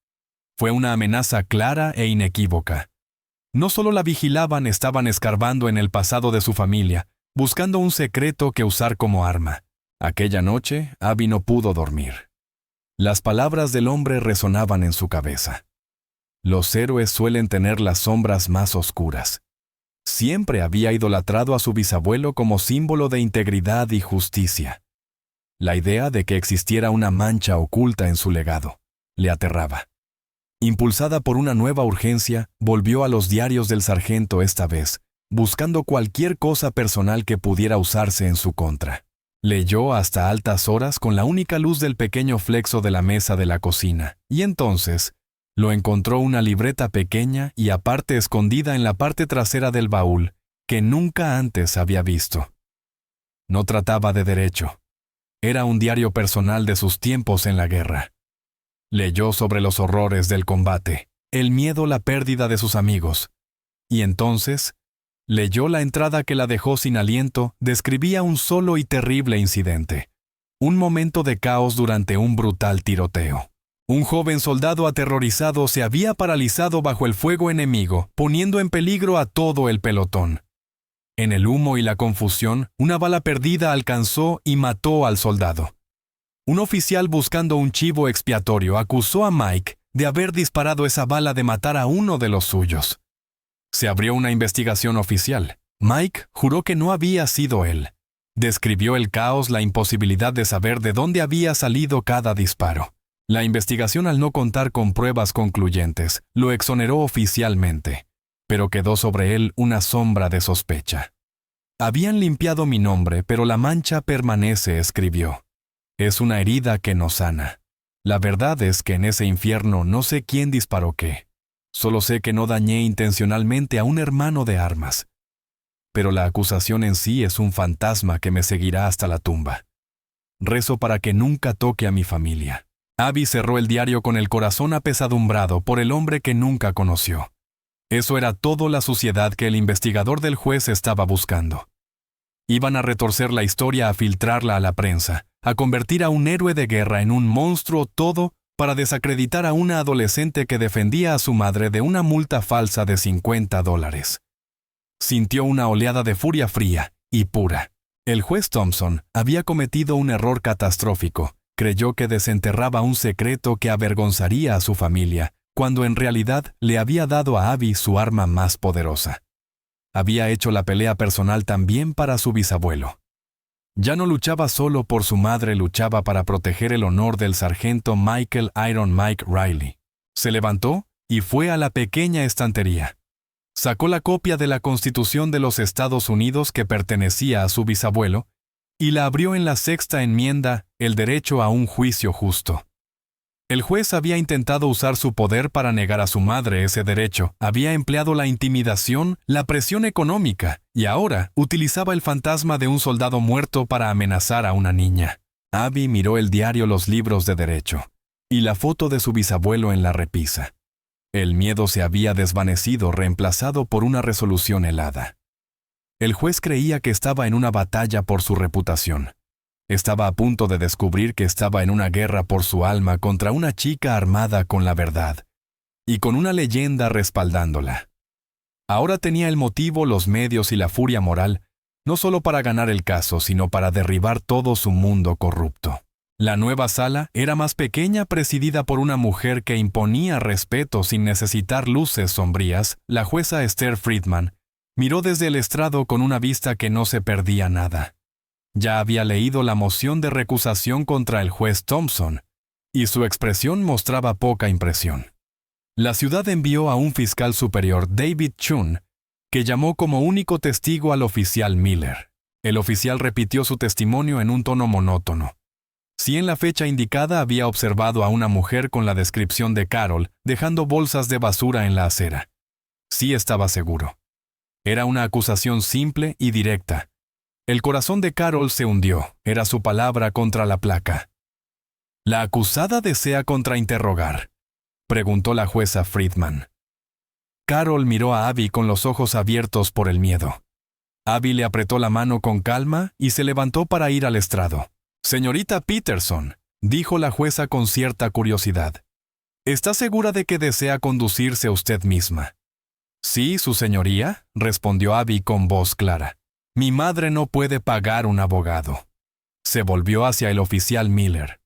Fue una amenaza clara e inequívoca. No solo la vigilaban, estaban escarbando en el pasado de su familia, buscando un secreto que usar como arma. Aquella noche, Abby no pudo dormir. Las palabras del hombre resonaban en su cabeza. Los héroes suelen tener las sombras más oscuras. Siempre había idolatrado a su bisabuelo como símbolo de integridad y justicia. La idea de que existiera una mancha oculta en su legado le aterraba. Impulsada por una nueva urgencia, volvió a los diarios del sargento esta vez, buscando cualquier cosa personal que pudiera usarse en su contra. Leyó hasta altas horas con la única luz del pequeño flexo de la mesa de la cocina, y entonces lo encontró una libreta pequeña y aparte escondida en la parte trasera del baúl, que nunca antes había visto. No trataba de derecho. Era un diario personal de sus tiempos en la guerra. Leyó sobre los horrores del combate, el miedo, la pérdida de sus amigos. Y entonces, leyó la entrada que la dejó sin aliento. Describía un solo y terrible incidente. Un momento de caos durante un brutal tiroteo. Un joven soldado aterrorizado se había paralizado bajo el fuego enemigo, poniendo en peligro a todo el pelotón. En el humo y la confusión, una bala perdida alcanzó y mató al soldado. Un oficial buscando un chivo expiatorio acusó a Mike de haber disparado esa bala, de matar a uno de los suyos. Se abrió una investigación oficial. Mike juró que no había sido él. Describió el caos, la imposibilidad de saber de dónde había salido cada disparo. La investigación, al no contar con pruebas concluyentes, lo exoneró oficialmente, pero quedó sobre él una sombra de sospecha. «Habían limpiado mi nombre, pero la mancha permanece», escribió. «Es una herida que no sana. La verdad es que en ese infierno no sé quién disparó qué. Solo sé que no dañé intencionalmente a un hermano de armas. Pero la acusación en sí es un fantasma que me seguirá hasta la tumba. Rezo para que nunca toque a mi familia». Abby cerró el diario con el corazón apesadumbrado por el hombre que nunca conoció. Eso era todo la suciedad que el investigador del juez estaba buscando. Iban a retorcer la historia, a filtrarla a la prensa, a convertir a un héroe de guerra en un monstruo, todo para desacreditar a una adolescente que defendía a su madre de una multa falsa de $50. Sintió una oleada de furia fría y pura. El juez Thompson había cometido un error catastrófico. Creyó que desenterraba un secreto que avergonzaría a su familia, cuando en realidad le había dado a Abby su arma más poderosa. Había hecho la pelea personal también para su bisabuelo. Ya no luchaba solo por su madre, luchaba para proteger el honor del sargento Michael Iron Mike Riley. Se levantó y fue a la pequeña estantería. Sacó la copia de la Constitución de los Estados Unidos que pertenecía a su bisabuelo y la abrió en la sexta enmienda, el derecho a un juicio justo. El juez había intentado usar su poder para negar a su madre ese derecho, había empleado la intimidación, la presión económica, y ahora utilizaba el fantasma de un soldado muerto para amenazar a una niña. Abby miró el diario, los libros de derecho, y la foto de su bisabuelo en la repisa. El miedo se había desvanecido, reemplazado por una resolución helada. El juez creía que estaba en una batalla por su reputación. Estaba a punto de descubrir que estaba en una guerra por su alma contra una chica armada con la verdad y con una leyenda respaldándola. Ahora tenía el motivo, los medios y la furia moral, no solo para ganar el caso, sino para derribar todo su mundo corrupto. La nueva sala era más pequeña, presidida por una mujer que imponía respeto sin necesitar luces sombrías. La jueza Esther Friedman miró desde el estrado con una vista que no se perdía nada. Ya había leído la moción de recusación contra el juez Thompson, y su expresión mostraba poca impresión. La ciudad envió a un fiscal superior, David Chun, que llamó como único testigo al oficial Miller. El oficial repitió su testimonio en un tono monótono. Si en la fecha indicada había observado a una mujer con la descripción de Carol dejando bolsas de basura en la acera. Sí estaba seguro. Era una acusación simple y directa. El corazón de Carol se hundió. Era su palabra contra la placa. «¿La acusada desea contrainterrogar?», preguntó la jueza Friedman. Carol miró a Abby con los ojos abiertos por el miedo. Abby le apretó la mano con calma y se levantó para ir al estrado. «Señorita Peterson», dijo la jueza con cierta curiosidad, «¿está segura de que desea conducirse usted misma?». «Sí, su señoría», respondió Abby con voz clara. «Mi madre no puede pagar un abogado». Se volvió hacia el oficial Miller.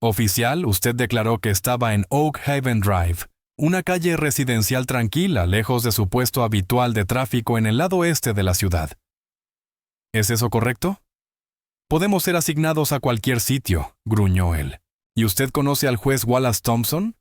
«Oficial, usted declaró que estaba en Oak Haven Drive, una calle residencial tranquila, lejos de su puesto habitual de tráfico en el lado este de la ciudad. ¿Es eso correcto?». «Podemos ser asignados a cualquier sitio», gruñó él. «¿Y usted conoce al juez Wallace Thompson?».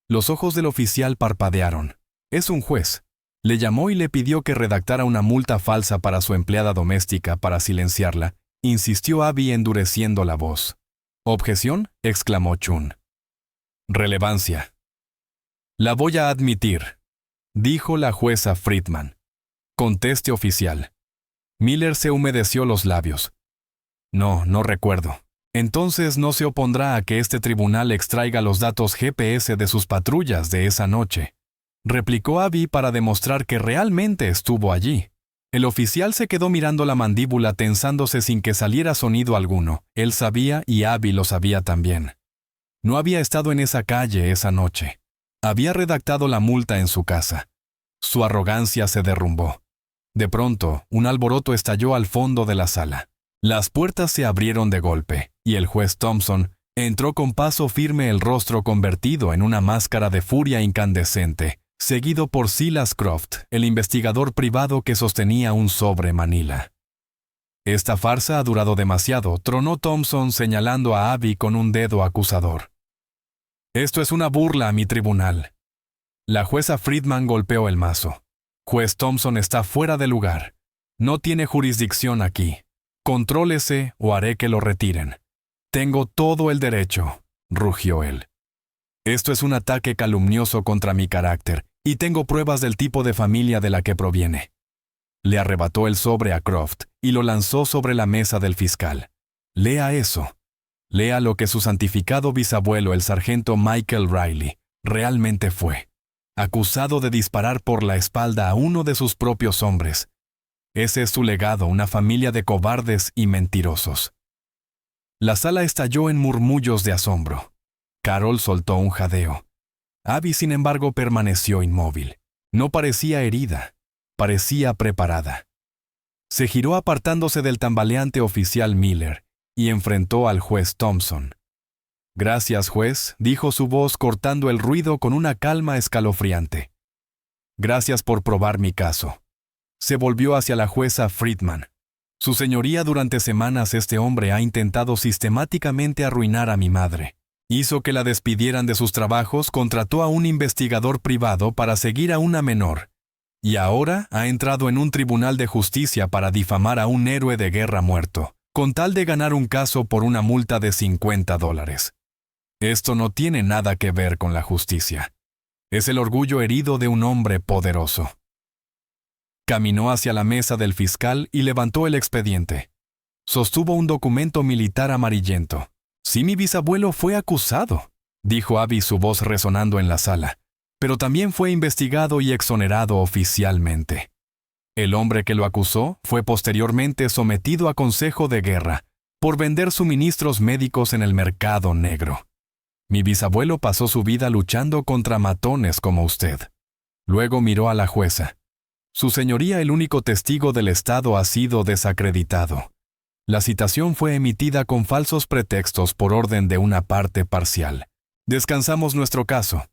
Los ojos del oficial parpadearon. «Es un juez». Le llamó y le pidió que redactara una multa falsa para su empleada doméstica para silenciarla, insistió Abby endureciendo la voz. «¿Objeción?», exclamó Chun. «Relevancia». «La voy a admitir», dijo la jueza Friedman. «Conteste, oficial». Miller se humedeció los labios. «No recuerdo». «Entonces no se opondrá a que este tribunal extraiga los datos GPS de sus patrullas de esa noche», replicó Abby para demostrar que realmente estuvo allí. El oficial se quedó mirando la mandíbula tensándose sin que saliera sonido alguno. Él sabía y Abby lo sabía también. No había estado en esa calle esa noche. Había redactado la multa en su casa. Su arrogancia se derrumbó. De pronto, un alboroto estalló al fondo de la sala. Las puertas se abrieron de golpe, y el juez Thompson entró con paso firme, el rostro convertido en una máscara de furia incandescente, seguido por Silas Croft, el investigador privado que sostenía un sobre Manila. «Esta farsa ha durado demasiado», tronó Thompson señalando a Abby con un dedo acusador. «Esto es una burla a mi tribunal». La jueza Friedman golpeó el mazo. «Juez Thompson está fuera de lugar. No tiene jurisdicción aquí. Contrólese o haré que lo retiren». «Tengo todo el derecho», rugió él. «Esto es un ataque calumnioso contra mi carácter, y tengo pruebas del tipo de familia de la que proviene». Le arrebató el sobre a Croft y lo lanzó sobre la mesa del fiscal. «Lea eso. Lea lo que su santificado bisabuelo, el sargento Michael Riley, realmente fue. Acusado de disparar por la espalda a uno de sus propios hombres. Ese es su legado, una familia de cobardes y mentirosos». La sala estalló en murmullos de asombro. Carol soltó un jadeo. Abby, sin embargo, permaneció inmóvil. No parecía herida, parecía preparada. Se giró apartándose del tambaleante oficial Miller y enfrentó al juez Thompson. «Gracias, juez», dijo su voz cortando el ruido con una calma escalofriante. «Gracias por probar mi caso». Se volvió hacia la jueza Friedman. «Su señoría, durante semanas este hombre ha intentado sistemáticamente arruinar a mi madre. Hizo que la despidieran de sus trabajos, contrató a un investigador privado para seguir a una menor. Y ahora ha entrado en un tribunal de justicia para difamar a un héroe de guerra muerto, con tal de ganar un caso por una multa de $50. Esto no tiene nada que ver con la justicia. Es el orgullo herido de un hombre poderoso». Caminó hacia la mesa del fiscal y levantó el expediente. Sostuvo un documento militar amarillento. «Sí, mi bisabuelo fue acusado», dijo Abby, su voz resonando en la sala, «pero también fue investigado y exonerado oficialmente. El hombre que lo acusó fue posteriormente sometido a consejo de guerra por vender suministros médicos en el mercado negro. Mi bisabuelo pasó su vida luchando contra matones como usted. Luego miró a la jueza. Su señoría, el único testigo del Estado, ha sido desacreditado. La citación fue emitida con falsos pretextos por orden de una parte parcial. Descansamos nuestro caso.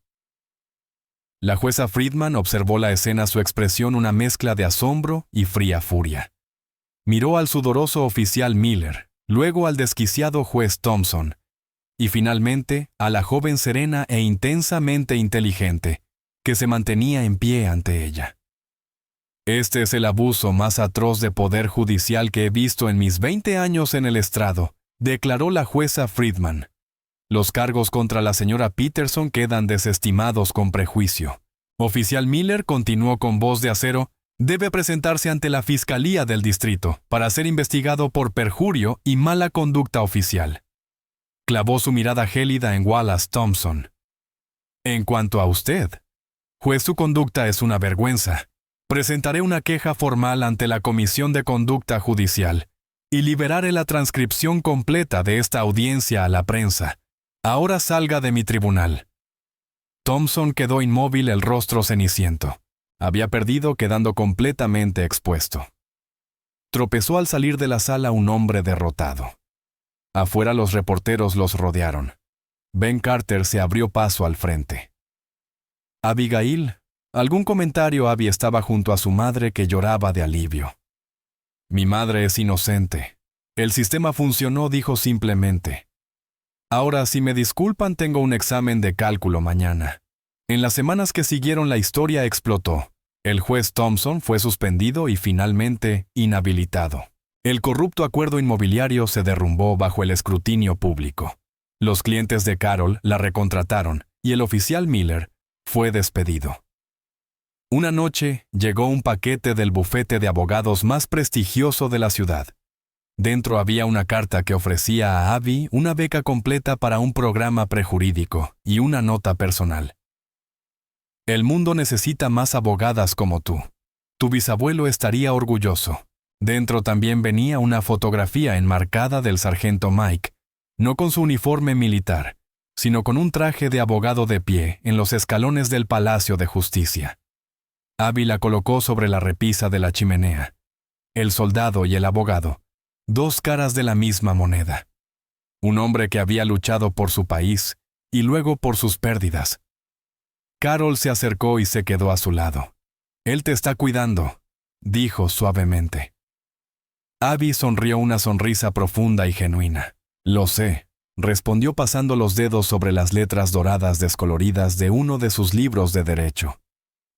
La jueza Friedman observó la escena, su expresión una mezcla de asombro y fría furia. Miró al sudoroso oficial Miller, luego al desquiciado juez Thompson, y finalmente a la joven serena e intensamente inteligente, que se mantenía en pie ante ella. Este es el abuso más atroz de poder judicial que he visto en mis 20 años en el estrado, declaró la jueza Friedman. Los cargos contra la señora Peterson quedan desestimados con prejuicio. Oficial Miller continuó con voz de acero: debe presentarse ante la Fiscalía del Distrito para ser investigado por perjurio y mala conducta oficial. Clavó su mirada gélida en Wallace Thompson. En cuanto a usted, juez, su conducta es una vergüenza. Presentaré una queja formal ante la Comisión de Conducta Judicial y liberaré la transcripción completa de esta audiencia a la prensa. Ahora salga de mi tribunal. Thompson quedó inmóvil, el rostro ceniciento. Había perdido, quedando completamente expuesto. Tropezó al salir de la sala un hombre derrotado. Afuera los reporteros los rodearon. Ben Carter se abrió paso al frente. Abigail, algún comentario. Abby estaba junto a su madre, que lloraba de alivio. Mi madre es inocente. El sistema funcionó, dijo simplemente. Ahora, si me disculpan, tengo un examen de cálculo mañana. En las semanas que siguieron, la historia explotó. El juez Thompson fue suspendido y finalmente inhabilitado. El corrupto acuerdo inmobiliario se derrumbó bajo el escrutinio público. Los clientes de Carol la recontrataron y el oficial Miller fue despedido. Una noche llegó un paquete del bufete de abogados más prestigioso de la ciudad. Dentro había una carta que ofrecía a Abby una beca completa para un programa prejurídico y una nota personal. El mundo necesita más abogadas como tú. Tu bisabuelo estaría orgulloso. Dentro también venía una fotografía enmarcada del sargento Mike, no con su uniforme militar, sino con un traje de abogado de pie en los escalones del Palacio de Justicia. Abby la colocó sobre la repisa de la chimenea. El soldado y el abogado, dos caras de la misma moneda. Un hombre que había luchado por su país y luego por sus pérdidas. Carol se acercó y se quedó a su lado. Él te está cuidando, dijo suavemente. Abby sonrió una sonrisa profunda y genuina. Lo sé, respondió pasando los dedos sobre las letras doradas descoloridas de uno de sus libros de derecho.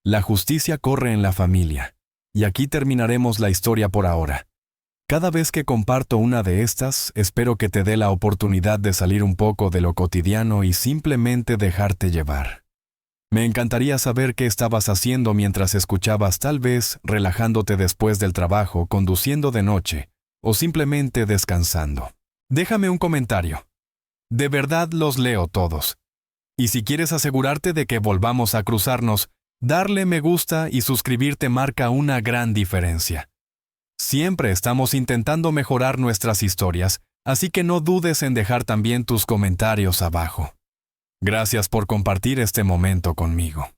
La justicia corre en la familia, y aquí terminaremos la historia por ahora. Cada vez que comparto una de estas, espero que te dé la oportunidad de salir un poco de lo cotidiano y simplemente dejarte llevar. Me encantaría saber qué estabas haciendo mientras escuchabas, tal vez relajándote después del trabajo, conduciendo de noche, o simplemente descansando. Déjame un comentario. De verdad los leo todos. Y si quieres asegurarte de que volvamos a cruzarnos, darle me gusta y suscribirte marca una gran diferencia. Siempre estamos intentando mejorar nuestras historias, así que no dudes en dejar también tus comentarios abajo. Gracias por compartir este momento conmigo.